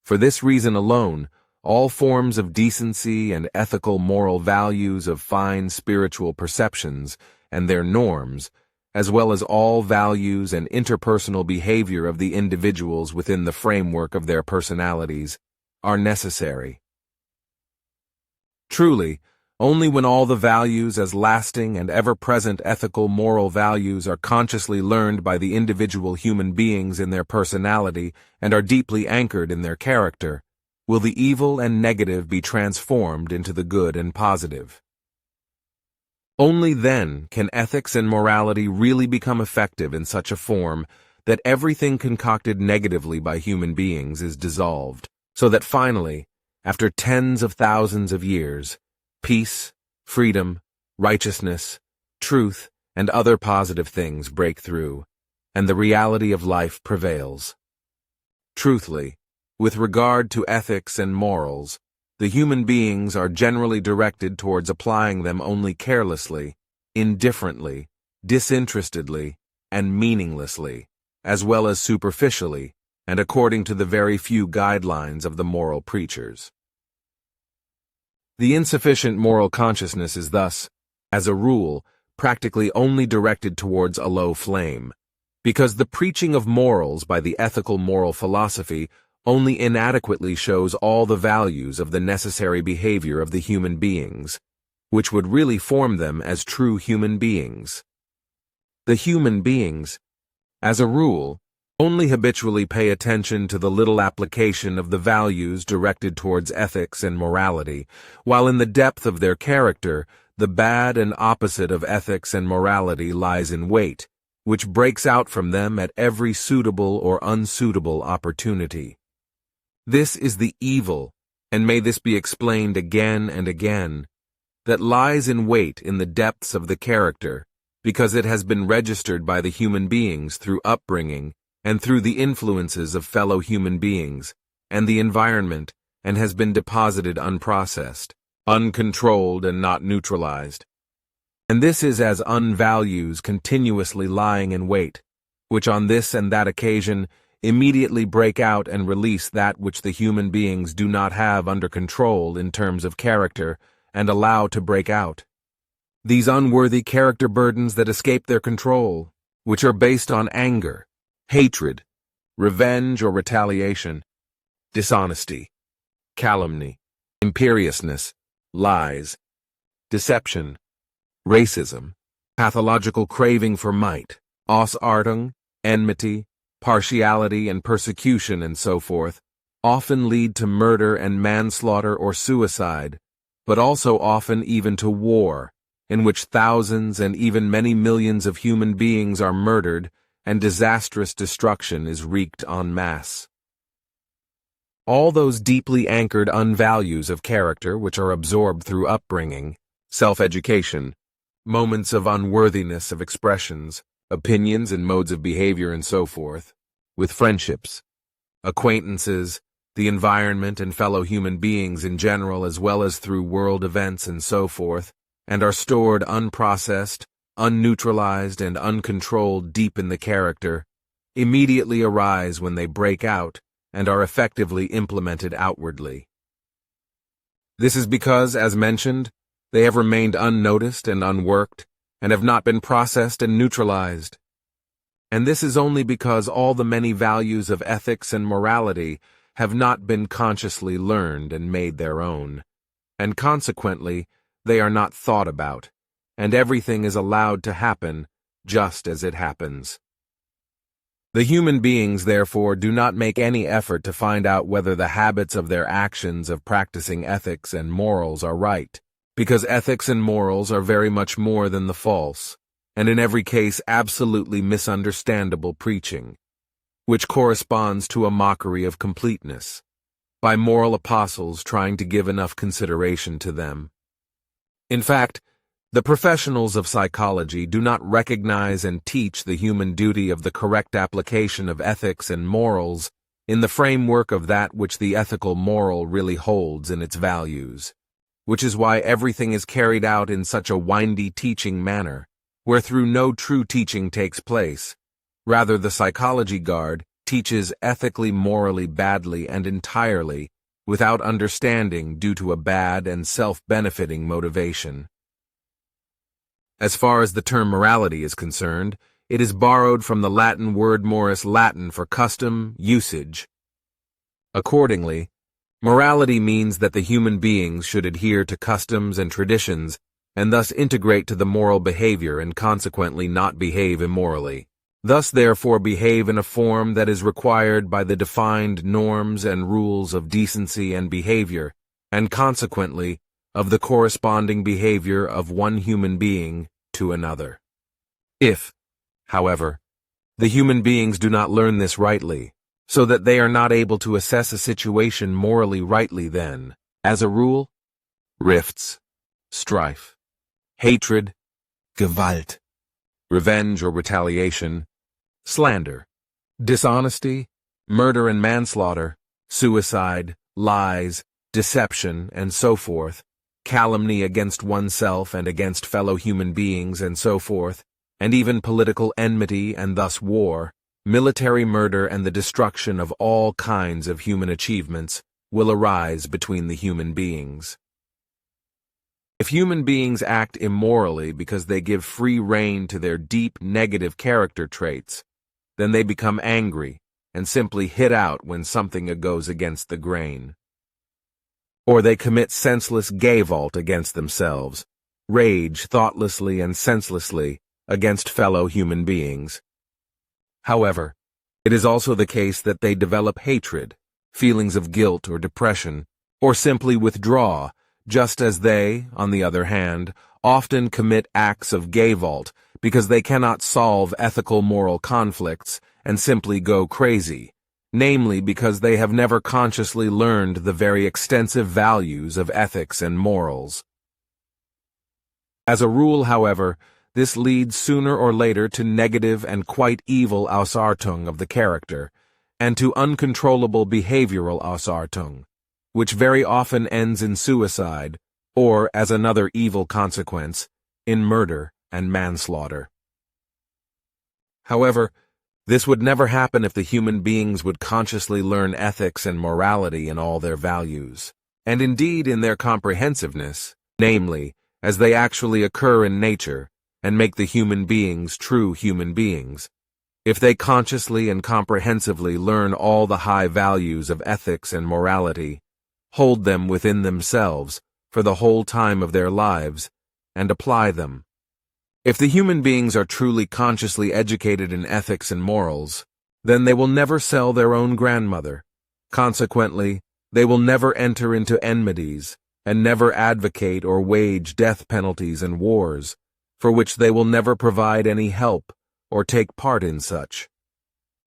[SPEAKER 2] For this reason alone, all forms of decency and ethical moral values of fine spiritual perceptions and their norms, as well as all values and interpersonal behavior of the individuals within the framework of their personalities, are necessary. Truly, only when all the values as lasting and ever-present ethical moral values are consciously learned by the individual human beings in their personality and are deeply anchored in their character, will the evil and negative be transformed into the good and positive. Only then can ethics and morality really become effective in such a form that everything concocted negatively by human beings is dissolved, so that finally, after tens of thousands of years, peace, freedom, righteousness, truth, and other positive things break through, and the reality of life prevails. Truthfully, with regard to ethics and morals, the human beings are generally directed towards applying them only carelessly, indifferently, disinterestedly, and meaninglessly, as well as superficially, and according to the very few guidelines of the moral preachers. The insufficient moral consciousness is thus, as a rule, practically only directed towards a low flame, because the preaching of morals by the ethical moral philosophy only inadequately shows all the values of the necessary behavior of the human beings, which would really form them as true human beings. The human beings, as a rule, only habitually pay attention to the little application of the values directed towards ethics and morality, while in the depth of their character, the bad and opposite of ethics and morality lies in wait, which breaks out from them at every suitable or unsuitable opportunity. This is the evil, and may this be explained again and again, that lies in wait in the depths of the character, because it has been registered by the human beings through upbringing and through the influences of fellow human beings and the environment, and has been deposited unprocessed, uncontrolled, and not neutralized. And this is as unvalues continuously lying in wait, which on this and that occasion immediately break out and release that which the human beings do not have under control in terms of character and allow to break out. These unworthy character burdens that escape their control, which are based on anger, hatred, revenge or retaliation, dishonesty, calumny, imperiousness, lies, deception, racism, pathological craving for might, Ausartung, enmity, partiality and persecution and so forth, often lead to murder and manslaughter or suicide, but also often even to war, in which thousands and even many millions of human beings are murdered and disastrous destruction is wreaked en masse. All those deeply anchored unvalues of character which are absorbed through upbringing, self-education, moments of unworthiness of expressions, opinions and modes of behavior and so forth, with friendships, acquaintances, the environment and fellow human beings in general, as well as through world events and so forth, and are stored unprocessed, unneutralized, and uncontrolled deep in the character, immediately arise when they break out and are effectively implemented outwardly. This is because, as mentioned, they have remained unnoticed and unworked, and have not been processed and neutralized. And this is only because all the many values of ethics and morality have not been consciously learned and made their own, and consequently, they are not thought about, and everything is allowed to happen just as it happens. The human beings, therefore, do not make any effort to find out whether the habits of their actions of practicing ethics and morals are right, because ethics and morals are very much more than the false, and in every case absolutely misunderstandable preaching, which corresponds to a mockery of completeness, by moral apostles trying to give enough consideration to them. In fact, the professionals of psychology do not recognize and teach the human duty of the correct application of ethics and morals in the framework of that which the ethical moral really holds in its values, which is why everything is carried out in such a windy teaching manner, wherethrough no true teaching takes place. Rather, the psychology guard teaches ethically, morally badly and entirely, without understanding due to a bad and self-benefiting motivation. As far as the term morality is concerned, it is borrowed from the Latin word mores, Latin for custom, usage. Accordingly, morality means that the human beings should adhere to customs and traditions and thus integrate to the moral behavior and consequently not behave immorally. Thus, therefore, behave in a form that is required by the defined norms and rules of decency and behavior, and consequently, of the corresponding behavior of one human being to another. If, however, the human beings do not learn this rightly, so that they are not able to assess a situation morally rightly, then, as a rule, rifts, strife, hatred, Gewalt, revenge or retaliation, slander, dishonesty, murder and manslaughter, suicide, lies, deception, and so forth, calumny against oneself and against fellow human beings and so forth, and even political enmity and thus war, military murder and the destruction of all kinds of human achievements will arise between the human beings. If human beings act immorally because they give free rein to their deep negative character traits, then they become angry and simply hit out when something goes against the grain. Or they commit senseless gavolt against themselves, rage thoughtlessly and senselessly against fellow human beings. However, it is also the case that they develop hatred, feelings of guilt or depression, or simply withdraw, just as they, on the other hand, often commit acts of gavolt because they cannot solve ethical moral conflicts and simply go crazy, namely because they have never consciously learned the very extensive values of ethics and morals. As a rule, however, this leads sooner or later to negative and quite evil Ausartung of the character, and to uncontrollable behavioral Ausartung, which very often ends in suicide, or, as another evil consequence, in murder and manslaughter. However, this would never happen if the human beings would consciously learn ethics and morality in all their values, and indeed in their comprehensiveness, namely, as they actually occur in nature, and make the human beings true human beings. If they consciously and comprehensively learn all the high values of ethics and morality, hold them within themselves for the whole time of their lives, and apply them. If the human beings are truly consciously educated in ethics and morals, then they will never sell their own grandmother. Consequently, they will never enter into enmities, and never advocate or wage death penalties and wars, for which they will never provide any help or take part in such.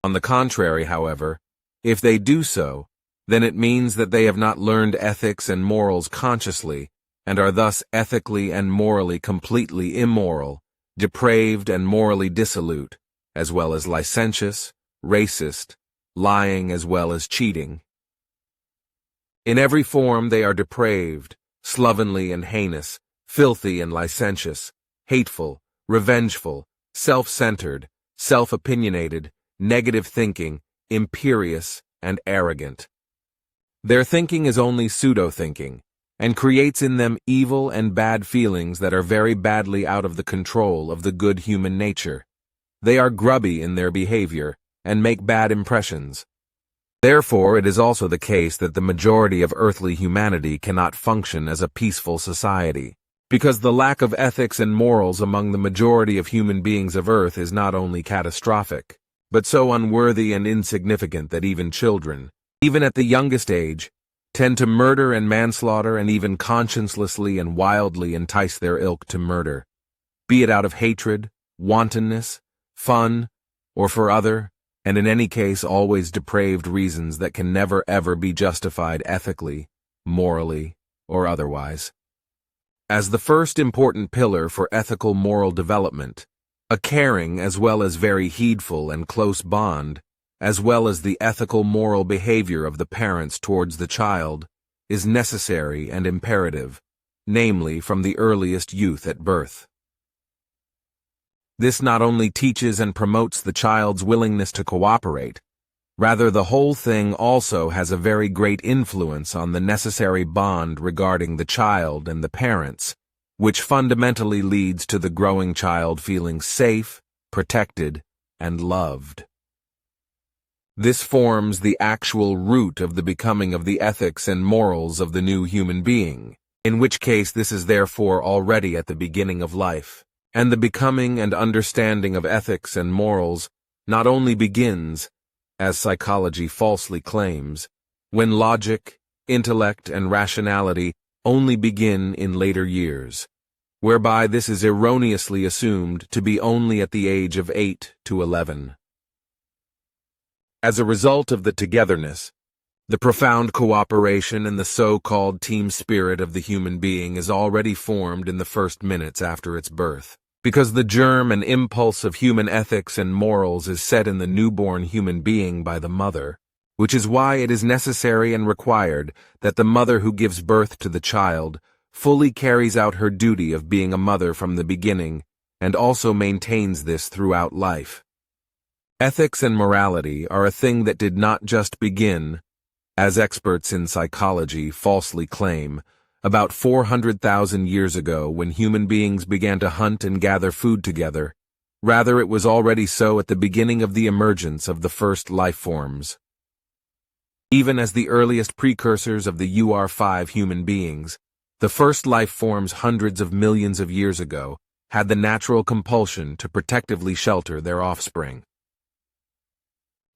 [SPEAKER 2] On the contrary, however, if they do so, then it means that they have not learned ethics and morals consciously, and are thus ethically and morally completely immoral, depraved and morally dissolute, as well as licentious, racist, lying as well as cheating. In every form they are depraved, slovenly and heinous, filthy and licentious, hateful, revengeful, self-centered, self-opinionated, negative thinking, imperious, and arrogant. Their thinking is only pseudo-thinking, and creates in them evil and bad feelings that are very badly out of the control of the good human nature. They are grubby in their behavior, and make bad impressions. Therefore, it is also the case that the majority of earthly humanity cannot function as a peaceful society, because the lack of ethics and morals among the majority of human beings of Earth is not only catastrophic, but so unworthy and insignificant that even children, even at the youngest age, tend to murder and manslaughter and even consciencelessly and wildly entice their ilk to murder, be it out of hatred, wantonness, fun, or for other, and in any case always depraved reasons that can never ever be justified ethically, morally, or otherwise. As the first important pillar for ethical moral development, a caring as well as very heedful and close bond, as well as the ethical moral behavior of the parents towards the child, is necessary and imperative, namely from the earliest youth at birth. This not only teaches and promotes the child's willingness to cooperate, rather the whole thing also has a very great influence on the necessary bond regarding the child and the parents, which fundamentally leads to the growing child feeling safe, protected, and loved. This forms the actual root of the becoming of the ethics and morals of the new human being, in which case this is therefore already at the beginning of life, and the becoming and understanding of ethics and morals not only begins, as psychology falsely claims, when logic, intellect, and rationality only begin in later years, whereby this is erroneously assumed to be only at the age of 8 to 11. As a result of the togetherness, the profound cooperation and the so-called team spirit of the human being is already formed in the first minutes after its birth, because the germ and impulse of human ethics and morals is set in the newborn human being by the mother, which is why it is necessary and required that the mother who gives birth to the child fully carries out her duty of being a mother from the beginning and also maintains this throughout life. Ethics and morality are a thing that did not just begin, as experts in psychology falsely claim, about 400,000 years ago when human beings began to hunt and gather food together. Rather, it was already so at the beginning of the emergence of the first life forms. Even as the earliest precursors of the UR5 human beings, the first life forms hundreds of millions of years ago had the natural compulsion to protectively shelter their offspring.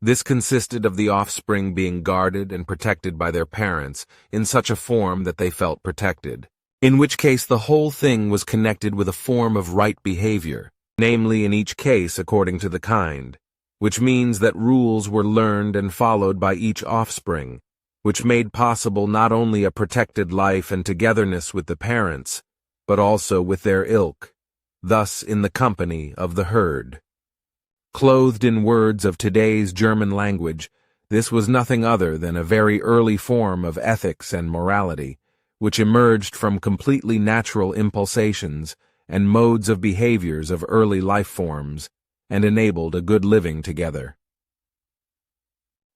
[SPEAKER 2] This consisted of the offspring being guarded and protected by their parents in such a form that they felt protected, in which case the whole thing was connected with a form of right behavior, namely in each case according to the kind, which means that rules were learned and followed by each offspring, which made possible not only a protected life and togetherness with the parents, but also with their ilk, thus in the company of the herd. Clothed in words of today's German language, this was nothing other than a very early form of ethics and morality, which emerged from completely natural impulsations and modes of behaviors of early life forms, and enabled a good living together.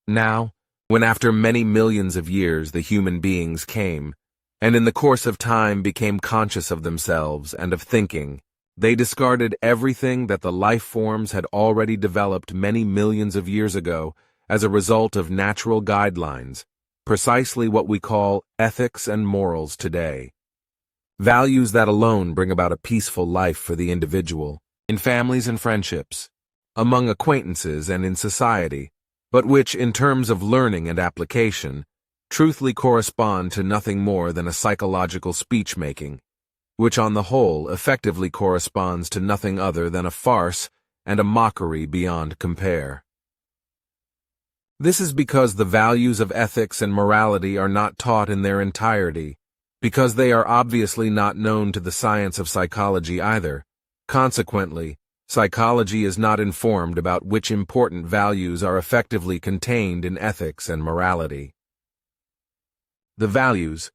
[SPEAKER 2] Now, when after many millions of years the human beings came, and in the course of time became conscious of themselves and of thinking, they discarded everything that the life forms had already developed many millions of years ago as a result of natural guidelines, precisely what we call ethics and morals today. Values that alone bring about a peaceful life for the individual, in families and friendships, among acquaintances and in society, but which, in terms of learning and application, truthfully correspond to nothing more than a psychological speech-making, which on the whole effectively corresponds to nothing other than a farce and a mockery beyond compare. This is because the values of ethics and morality are not taught in their entirety, because they are obviously not known to the science of psychology either. Consequently, Psychology is not informed about which important values are effectively contained in ethics and morality. The values,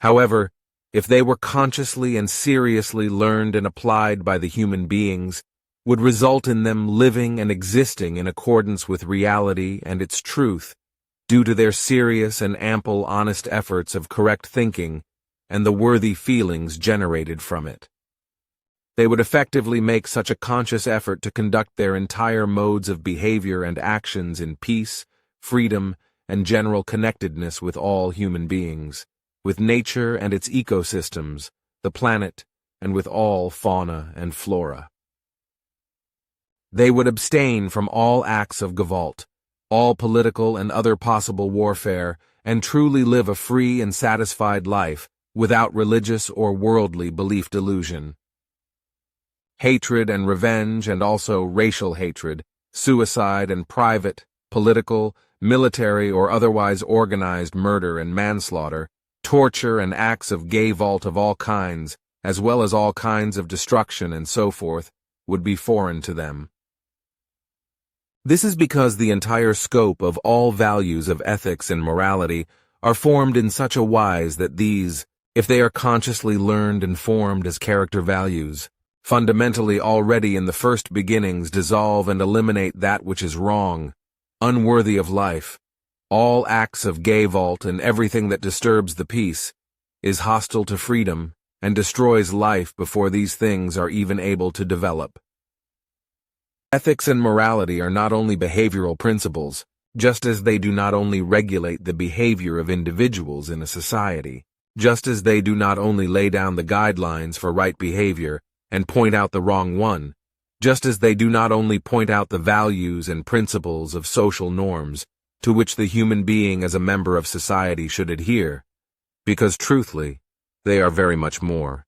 [SPEAKER 2] however, if they were consciously and seriously learned and applied by the human beings, would result in them living and existing in accordance with reality and its truth, due to their serious and ample honest efforts of correct thinking and the worthy feelings generated from it. They would effectively make such a conscious effort to conduct their entire modes of behavior and actions in peace, freedom, and general connectedness with all human beings, with nature and its ecosystems, the planet, and with all fauna and flora. They would abstain from all acts of gavolt, all political and other possible warfare, and truly live a free and satisfied life without religious or worldly belief delusion. Hatred and revenge, and also racial hatred, suicide and private, political, military or otherwise organized murder and manslaughter, torture and acts of gavolt of all kinds, as well as all kinds of destruction and so forth, would be foreign to them. This is because the entire scope of all values of ethics and morality are formed in such a wise that these, if they are consciously learned and formed as character values, fundamentally already in the first beginnings dissolve and eliminate that which is wrong, unworthy of life. All acts of gavolt and everything that disturbs the peace is hostile to freedom and destroys life before these things are even able to develop. Ethics and morality are not only behavioral principles, just as they do not only regulate the behavior of individuals in a society, just as they do not only lay down the guidelines for right behavior and point out the wrong one, just as they do not only point out the values and principles of social norms to which the human being as a member of society should adhere, because truthfully, they are very much more.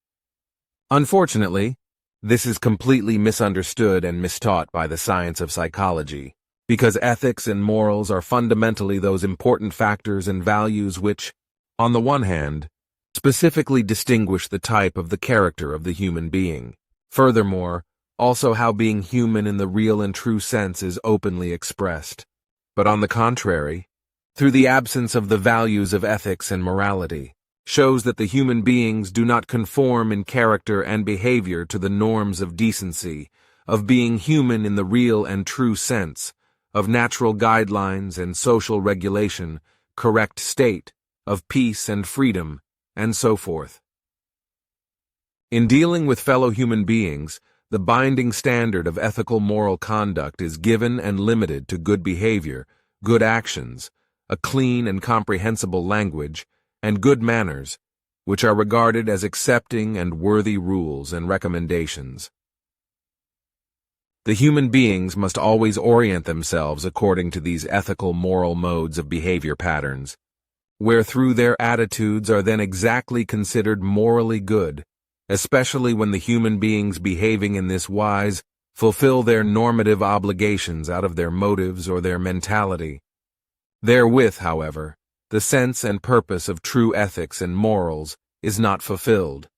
[SPEAKER 2] Unfortunately, this is completely misunderstood and mistaught by the science of psychology, because ethics and morals are fundamentally those important factors and values which, on the one hand, specifically distinguish the type of the character of the human being. Furthermore, also how being human in the real and true sense is openly expressed. But on the contrary, through the absence of the values of ethics and morality, shows that the human beings do not conform in character and behavior to the norms of decency, of being human in the real and true sense, of natural guidelines and social regulation, correct state, of peace and freedom, and so forth. In dealing with fellow human beings, the binding standard of ethical moral conduct is given and limited to good behavior, good actions, a clean and comprehensible language, and good manners, which are regarded as accepting and worthy rules and recommendations. The human beings must always orient themselves according to these ethical moral modes of behavior patterns, where through their attitudes are then exactly considered morally good, especially when the human beings behaving in this wise fulfill their normative obligations out of their motives or their mentality. Therewith, however, the sense and purpose of true ethics and morals is not fulfilled,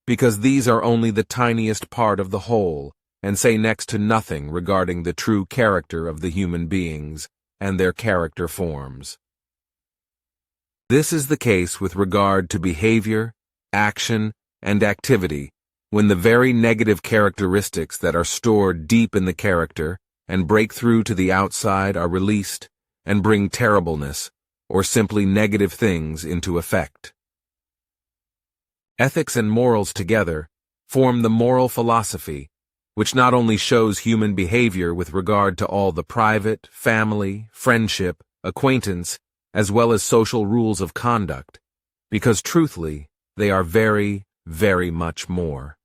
[SPEAKER 2] because these are only the tiniest part of the whole, and say next to nothing regarding the true character of the human beings and their character forms. This is the case with regard to behavior, action, and activity, when the very negative characteristics that are stored deep in the character and break through to the outside are released and bring terribleness, or simply negative things into effect. Ethics and morals together form the moral philosophy, which not only shows human behavior with regard to all the private, family, friendship, acquaintance, as well as social rules of conduct, because truthfully, they are very, very much more.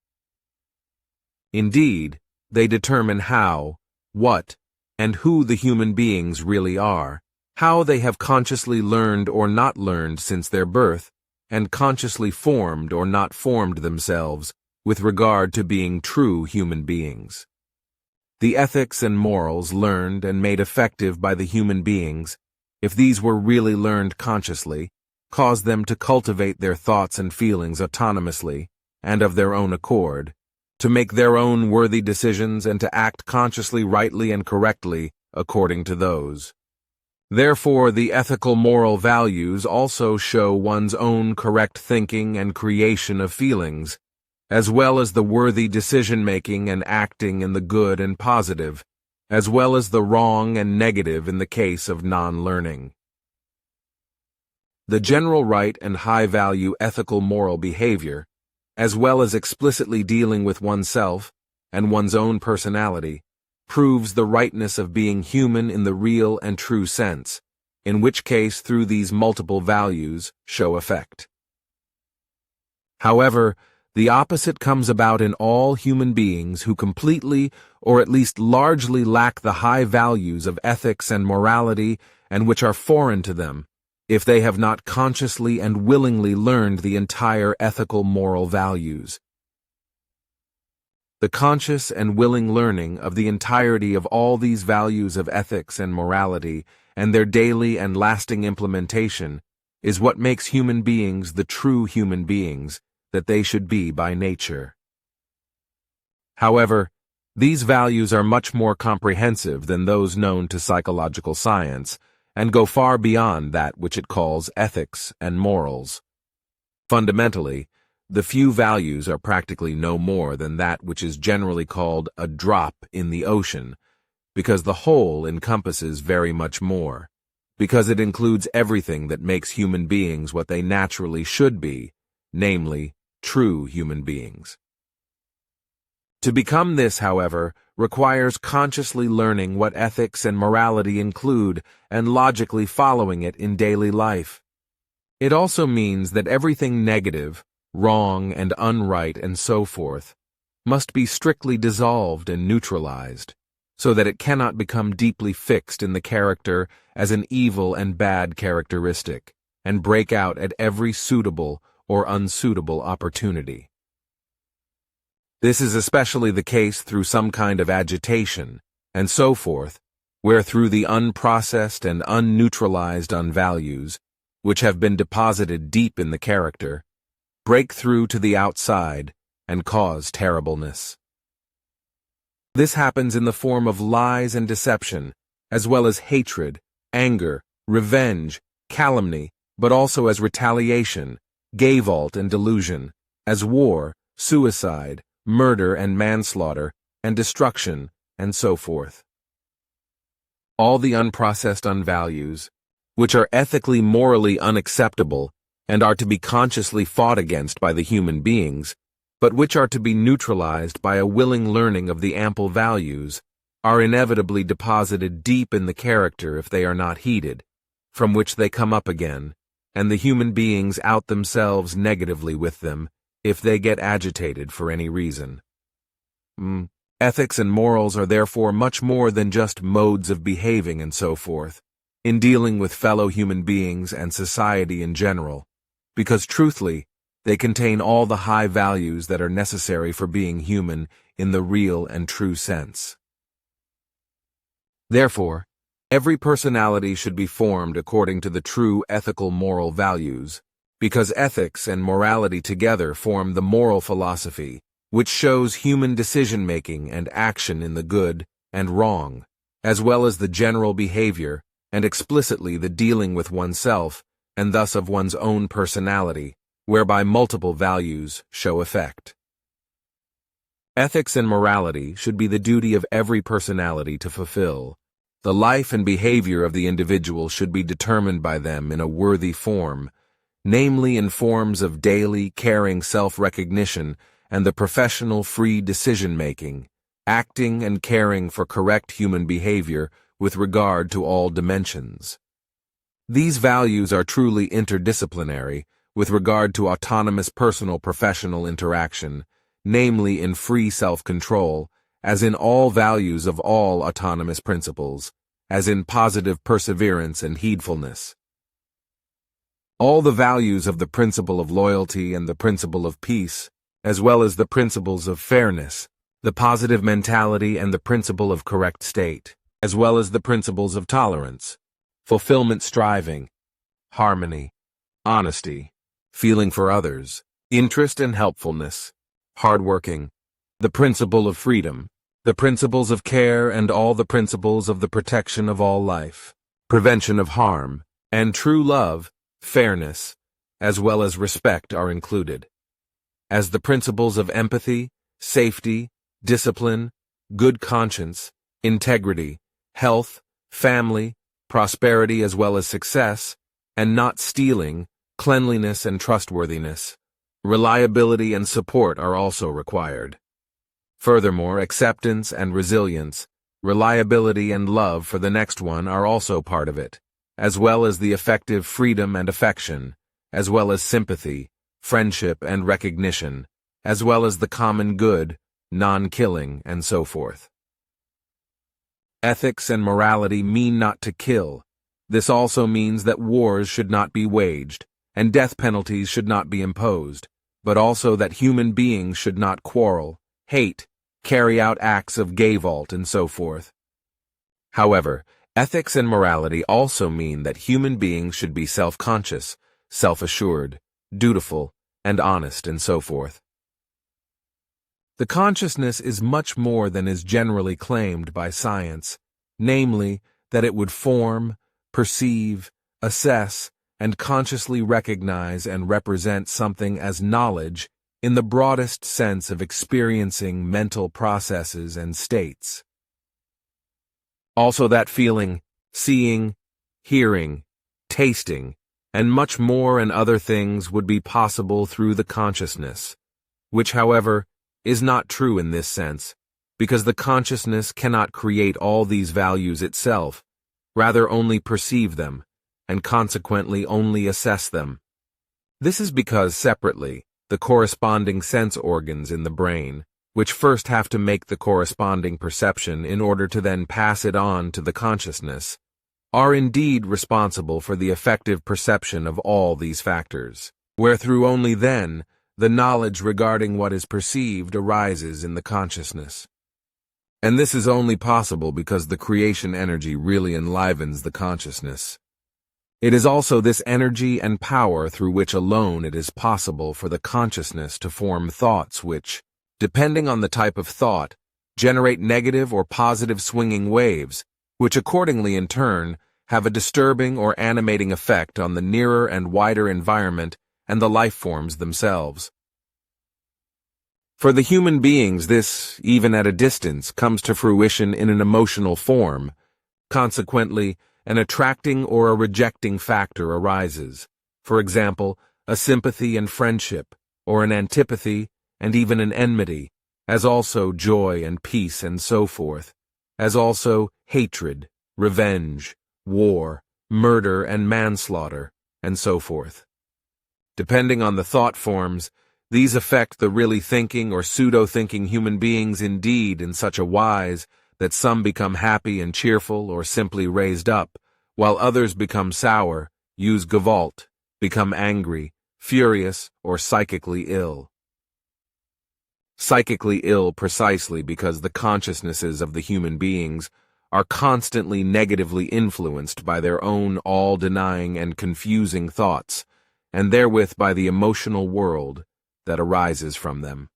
[SPEAKER 2] Indeed, they determine how, what, and who the human beings really are, how they have consciously learned or not learned since their birth, and consciously formed or not formed themselves with regard to being true human beings. The ethics and morals learned and made effective by the human beings, if these were really learned consciously, cause them to cultivate their thoughts and feelings autonomously and of their own accord, to make their own worthy decisions and to act consciously rightly and correctly according to those. Therefore, the ethical moral values also show one's own correct thinking and creation of feelings, as well as the worthy decision-making and acting in the good and positive, as well as the wrong and negative in the case of non-learning. The general right and high-value ethical moral behavior, as well as explicitly dealing with oneself and one's own personality, proves the rightness of being human in the real and true sense, in which case through these multiple values show effect. However, the opposite comes about in all human beings who completely or at least largely lack the high values of ethics and morality and which are foreign to them, if they have not consciously and willingly learned the entire ethical moral values. The conscious and willing learning of the entirety of all these values of ethics and morality and their daily and lasting implementation is what makes human beings the true human beings that they should be by nature. However, these values are much more comprehensive than those known to psychological science and go far beyond that which it calls ethics and morals. Fundamentally, the few values are practically no more than that which is generally called a drop in the ocean, because the whole encompasses very much more, because it includes everything that makes human beings what they naturally should be, namely, true human beings. To become this, however, requires consciously learning what ethics and morality include and logically following it in daily life. It also means that everything negative, wrong and unright and so forth, must be strictly dissolved and neutralized, so that it cannot become deeply fixed in the character as an evil and bad characteristic, and break out at every suitable or unsuitable opportunity. This is especially the case through some kind of agitation, and so forth, where through the unprocessed and unneutralized unvalues, which have been deposited deep in the character, break through to the outside and cause terribleness. This happens in the form of lies and deception, as well as hatred, anger, revenge, calumny, but also as retaliation, gavolt and delusion, as war, suicide, murder and manslaughter, and destruction, and so forth. All the unprocessed unvalues, which are ethically morally unacceptable and are to be consciously fought against by the human beings, but which are to be neutralized by a willing learning of the ample values, are inevitably deposited deep in the character if they are not heeded, from which they come up again, and the human beings out themselves negatively with them, if they get agitated for any reason. Ethics and morals are therefore much more than just modes of behaving and so forth, in dealing with fellow human beings and society in general, because truthfully, they contain all the high values that are necessary for being human in the real and true sense. Therefore, every personality should be formed according to the true ethical moral values, because ethics and morality together form the moral philosophy, which shows human decision-making and action in the good and wrong, as well as the general behavior and explicitly the dealing with oneself and thus of one's own personality, whereby multiple values show effect. Ethics and morality should be the duty of every personality to fulfill. The life and behavior of the individual should be determined by them in a worthy form, namely in forms of daily, caring self-recognition and the professional free decision-making, acting and caring for correct human behavior with regard to all dimensions. These values are truly interdisciplinary with regard to autonomous personal professional interaction, namely in free self-control, as in all values of all autonomous principles, as in positive perseverance and heedfulness. All the values of the principle of loyalty and the principle of peace, as well as the principles of fairness, the positive mentality and the principle of correct state, as well as the principles of tolerance, fulfillment striving, harmony, honesty, feeling for others, interest and helpfulness, hard working, the principle of freedom, the principles of care and all the principles of the protection of all life, prevention of harm, and true love, fairness, as well as respect are included. As the principles of empathy, safety, discipline, good conscience, integrity, health, family, prosperity as well as success, and not stealing, cleanliness and trustworthiness, reliability and support are also required. Furthermore, acceptance and resilience, reliability and love for the next one are also part of it, as well as the effective freedom and affection, as well as sympathy, friendship and recognition, as well as the common good, non-killing, and so forth. Ethics and morality mean not to kill. This also means that wars should not be waged, and death penalties should not be imposed, but also that human beings should not quarrel, hate, carry out acts of gavolt, and so forth. However, ethics and morality also mean that human beings should be self-conscious, self-assured, dutiful, and honest, and so forth. The consciousness is much more than is generally claimed by science, namely, that it would form, perceive, assess, and consciously recognize and represent something as knowledge in the broadest sense of experiencing mental processes and states. Also that feeling, seeing, hearing, tasting, and much more and other things would be possible through the consciousness, which, however, is not true in this sense, because the consciousness cannot create all these values itself, rather only perceive them, and consequently only assess them. This is because separately, the corresponding sense organs in the brain, which first have to make the corresponding perception in order to then pass it on to the consciousness, are indeed responsible for the effective perception of all these factors, wherethrough only then the knowledge regarding what is perceived arises in the consciousness. And this is only possible because the creation energy really enlivens the consciousness. It is also this energy and power through which alone it is possible for the consciousness to form thoughts which, depending on the type of thought, generate negative or positive swinging waves, which accordingly in turn have a disturbing or animating effect on the nearer and wider environment and the life forms themselves. For the human beings, this, even at a distance, comes to fruition in an emotional form. Consequently, an attracting or a rejecting factor arises. For example, a sympathy and friendship, or an antipathy and even an enmity, as also joy and peace and so forth, as also hatred, revenge, war, murder and manslaughter, and so forth. Depending on the thought forms, these affect the really thinking or pseudo-thinking human beings indeed in such a wise that some become happy and cheerful or simply raised up, while others become sour, use gavolt, become angry, furious, or psychically ill. Psychically ill precisely because the consciousnesses of the human beings are constantly negatively influenced by their own all-denying and confusing thoughts, and therewith by the emotional world that arises from them.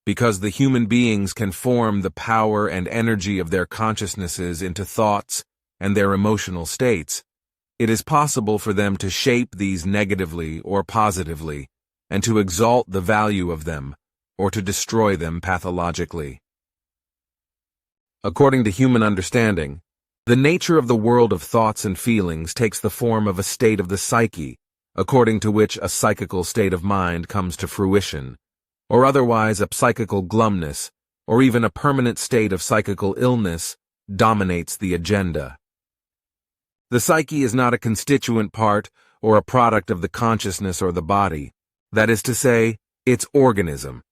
[SPEAKER 2] Because the human beings can form the power and energy of their consciousnesses into thoughts and their emotional states, it is possible for them to shape these negatively or positively, and to exalt the value of them, or to destroy them pathologically. According to human understanding, the nature of the world of thoughts and feelings takes the form of a state of the psyche, according to which a psychical state of mind comes to fruition, or otherwise a psychical glumness, or even a permanent state of psychical illness, dominates the agenda. The psyche is not a constituent part or a product of the consciousness or the body, that is to say, its organism,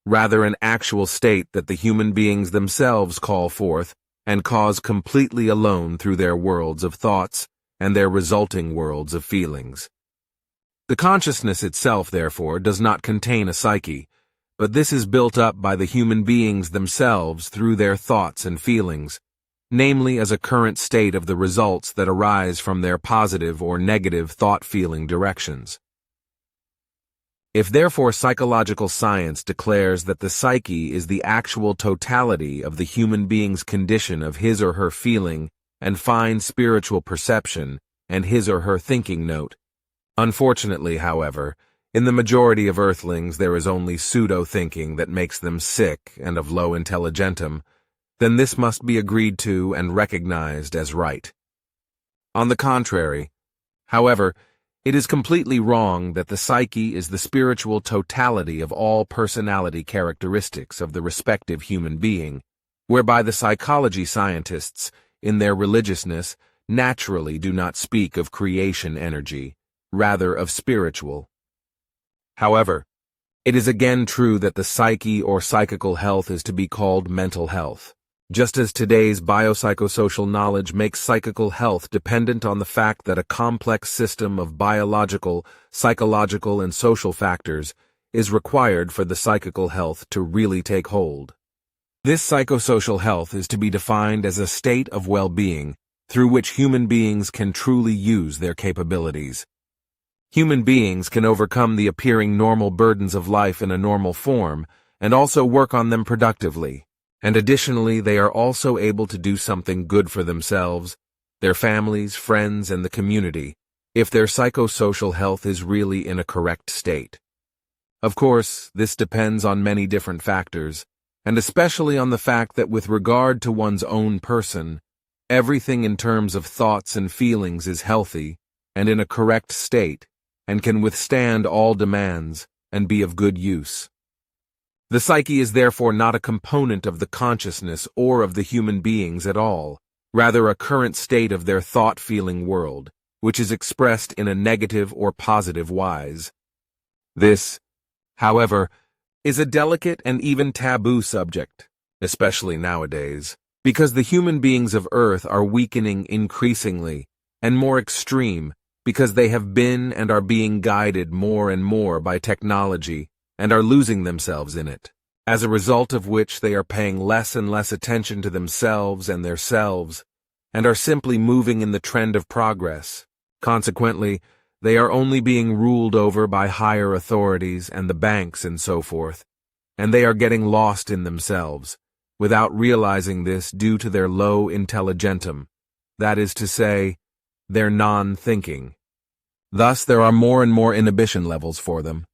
[SPEAKER 2] rather an actual state that the human beings themselves call forth and cause completely alone through their worlds of thoughts and their resulting worlds of feelings. The consciousness itself, therefore, does not contain a psyche, but this is built up by the human beings themselves through their thoughts and feelings, namely as a current state of the results that arise from their positive or negative thought-feeling directions. If therefore psychological science declares that the psyche is the actual totality of the human being's condition of his or her feeling and fine spiritual perception and his or her thinking note, unfortunately, however, in the majority of earthlings there is only pseudo-thinking that makes them sick and of low intelligentum, then this must be agreed to and recognized as right. On the contrary, however, it is completely wrong that the psyche is the spiritual totality of all personality characteristics of the respective human being, whereby the psychology scientists, in their religiousness, naturally do not speak of creation energy, rather of spiritual. However, it is again true that the psyche or psychical health is to be called mental health. Just as today's biopsychosocial knowledge makes psychical health dependent on the fact that a complex system of biological, psychological, and social factors is required for the psychical health to really take hold. This psychosocial health is to be defined as a state of well-being through which human beings can truly use their capabilities. Human beings can overcome the appearing normal burdens of life in a normal form and also work on them productively. And additionally, they are also able to do something good for themselves, their families, friends, and the community, if their psychosocial health is really in a correct state. Of course, this depends on many different factors, and especially on the fact that with regard to one's own person, everything in terms of thoughts and feelings is healthy and in a correct state, and can withstand all demands and be of good use. The psyche is therefore not a component of the consciousness or of the human beings at all, rather a current state of their thought-feeling world, which is expressed in a negative or positive wise. This, however, is a delicate and even taboo subject, especially nowadays, because the human beings of Earth are weakening increasingly and more extreme because they have been and are being guided more and more by technology and are losing themselves in it, as a result of which they are paying less and less attention to themselves and their selves, and are simply moving in the trend of progress. Consequently, they are only being ruled over by higher authorities and the banks and so forth, and they are getting lost in themselves, without realizing this due to their low intelligentum, that is to say, their non-thinking. Thus there are more and more inhibition levels for them,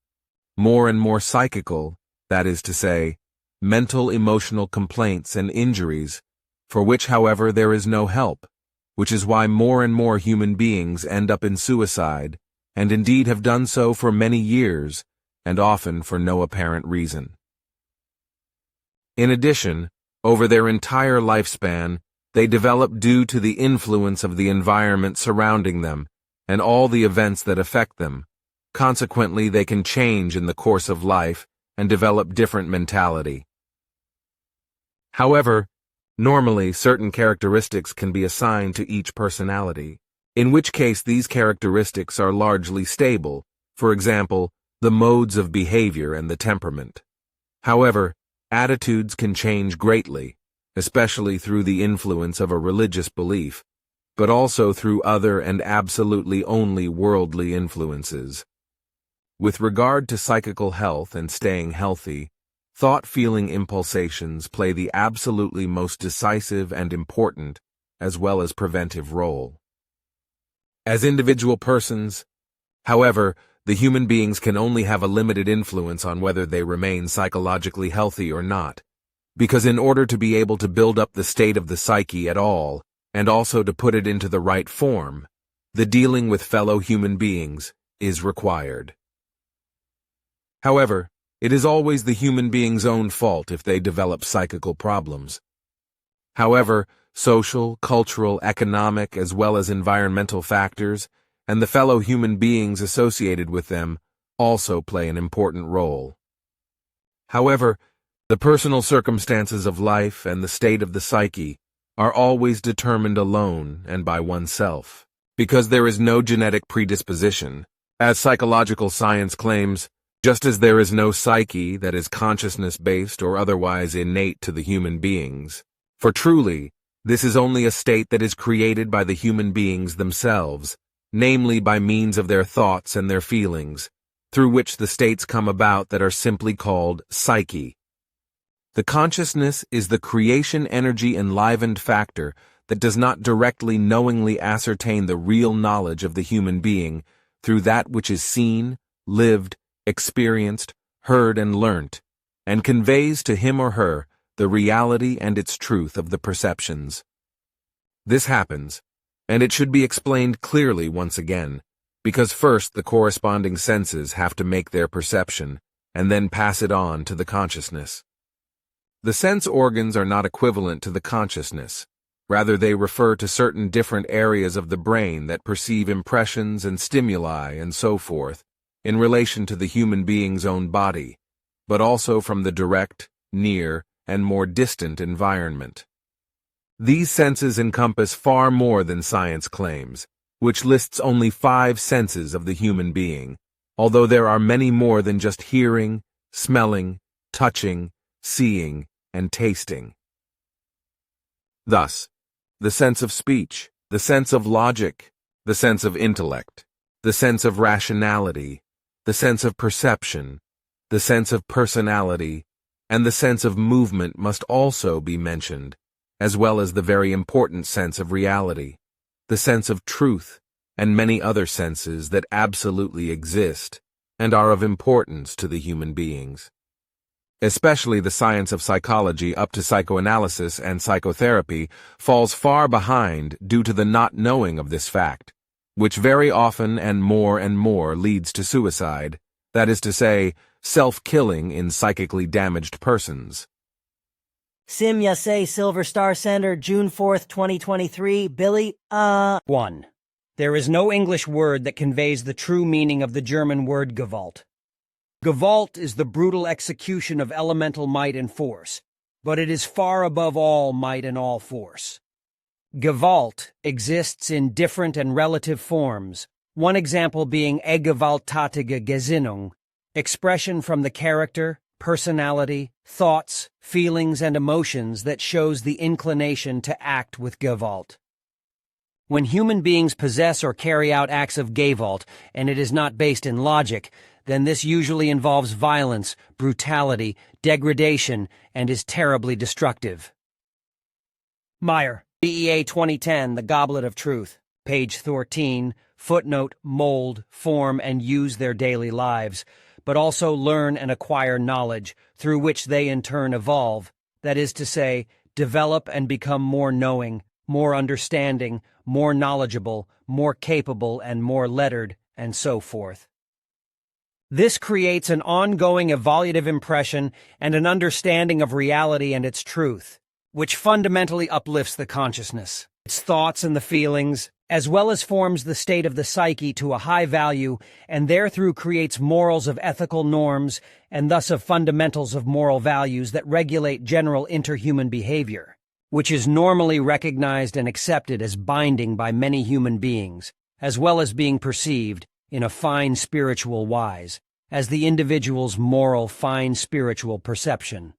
[SPEAKER 2] more and more psychical, that is to say, mental emotional complaints and injuries, for which, however, there is no help, which is why more and more human beings end up in suicide, and indeed have done so for many years, and often for no apparent reason. In addition, over their entire lifespan, they develop due to the influence of the environment surrounding them, and all the events that affect them. Consequently, they can change in the course of life and develop different mentality. However, normally certain characteristics can be assigned to each personality, in which case these characteristics are largely stable, for example, the modes of behavior and the temperament. However, attitudes can change greatly, especially through the influence of a religious belief, but also through other and absolutely only worldly influences. With regard to psychical health and staying healthy, thought-feeling impulsations play the absolutely most decisive and important, as well as preventive role. As individual persons, however, the human beings can only have a limited influence on whether they remain psychologically healthy or not, because in order to be able to build up the state of the psyche at all, and also to put it into the right form, the dealing with fellow human beings is required. However, it is always the human being's own fault if they develop psychical problems. However, social, cultural, economic, as well as environmental factors, and the fellow human beings associated with them, also play an important role. However, the personal circumstances of life and the state of the psyche are always determined alone and by oneself, because there is no genetic predisposition, as psychological science claims. Just as there is no psyche that is consciousness-based or otherwise innate to the human beings, for truly, this is only a state that is created by the human beings themselves, namely by means of their thoughts and their feelings, through which the states come about that are simply called psyche. The consciousness is the creation energy enlivened factor that does not directly knowingly ascertain the real knowledge of the human being through that which is seen, lived, experienced, heard and learnt, and conveys to him or her the reality and its truth of the perceptions. This happens, and it should be explained clearly once again, because first the corresponding senses have to make their perception, and then pass it on to the consciousness. The sense organs are not equivalent to the consciousness. Rather, they refer to certain different areas of the brain that perceive impressions and stimuli and so forth in relation to the human being's own body, but also from the direct, near, and more distant environment. These senses encompass far more than science claims, which lists only 5 senses of the human being, although there are many more than just hearing, smelling, touching, seeing, and tasting. Thus, the sense of speech, the sense of logic, the sense of intellect, the sense of rationality, the sense of perception, the sense of personality, and the sense of movement must also be mentioned, as well as the very important sense of reality, the sense of truth, and many other senses that absolutely exist and are of importance to the human beings. Especially the science of psychology up to psychoanalysis and psychotherapy falls far behind due to the not knowing of this fact, which very often and more leads to suicide, that is to say, self-killing in psychically damaged persons.
[SPEAKER 1] Sim Yasay Silver Star Center, June 4th, 2023. Billy,
[SPEAKER 3] 1. There is no English word that conveys the true meaning of the German word Gewalt. Gewalt is the brutal execution of elemental might and force, but it is far above all might and all force. Gewalt exists in different and relative forms, one example being gewalttätige Gesinnung, expression from the character, personality, thoughts, feelings, and emotions that shows the inclination to act with Gewalt. When human beings possess or carry out acts of Gewalt, and it is not based in logic, then this usually involves violence, brutality, degradation, and is terribly destructive. Meyer, BEA 2010, The Goblet of Truth, page 13, footnote, mold, form, and use their daily lives, but also learn and acquire knowledge, through which they in turn evolve, that is to say, develop and become more knowing, more understanding, more knowledgeable, more capable, and more lettered, and so forth. This creates an ongoing evolutive impression and an understanding of reality and its truth, which fundamentally uplifts the consciousness, its thoughts and the feelings, as well as forms the state of the psyche to a high value and therethrough creates morals of ethical norms and thus of fundamentals of moral values that regulate general interhuman behavior, which is normally recognized and accepted as binding by many human beings, as well as being perceived, in a fine spiritual wise, as the individual's moral fine spiritual perception.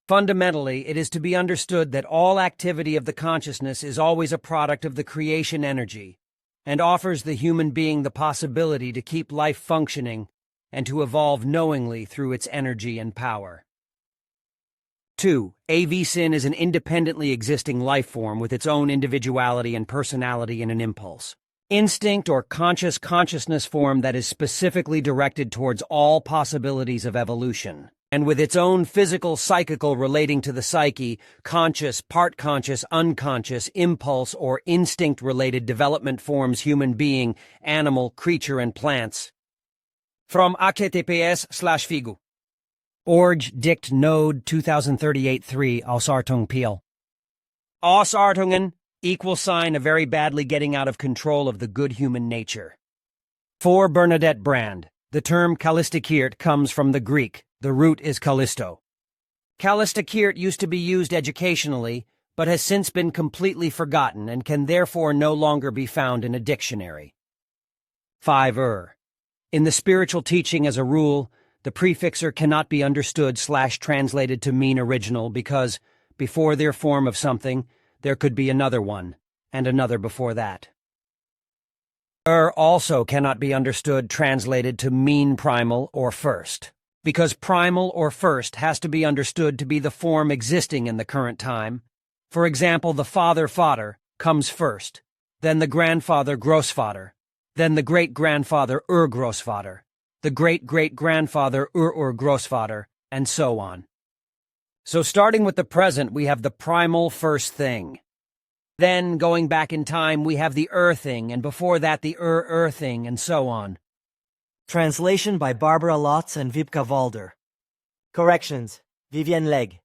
[SPEAKER 3] Fundamentally, it is to be understood that all activity of the consciousness is always a product of the creation energy, and offers the human being the possibility to keep life functioning and to evolve knowingly through its energy and power. 2. AV-sin is an independently existing life form with its own individuality and personality and an impulse. Instinct or conscious consciousness form that is specifically directed towards all possibilities of evolution, and with its own physical psychical relating to the psyche, conscious, part-conscious, unconscious, impulse, or instinct-related development forms human being, animal, creature, and plants. From https://figu. Org Dict Node 2038-3 Ausartung Peel. Ausartungen =, a very badly getting out of control of the good human nature. For Bernadette Brand, the term Kallistikiert comes from the Greek. The root is Callisto. Kallistikiert used to be used educationally, but has since been completely forgotten and can therefore no longer be found in a dictionary. 5. In the spiritual teaching as a rule, the prefixer cannot be understood/translated to mean original because, before their form of something, there could be another one, and another before that. Also cannot be understood translated to mean primal or first, because primal or first has to be understood to be the form existing in the current time. For example, the father comes first, then the grandfather Großvater, then the great-grandfather Urgroßvater, the great-great-grandfather Urgroßvater, and so on. So starting with the present, we have the primal first thing. Then, going back in time, we have the thing, and before that the thing, and so on.
[SPEAKER 1] Translation by Barbara Lotz and Vipka Valder. Corrections: Vivienne Legge.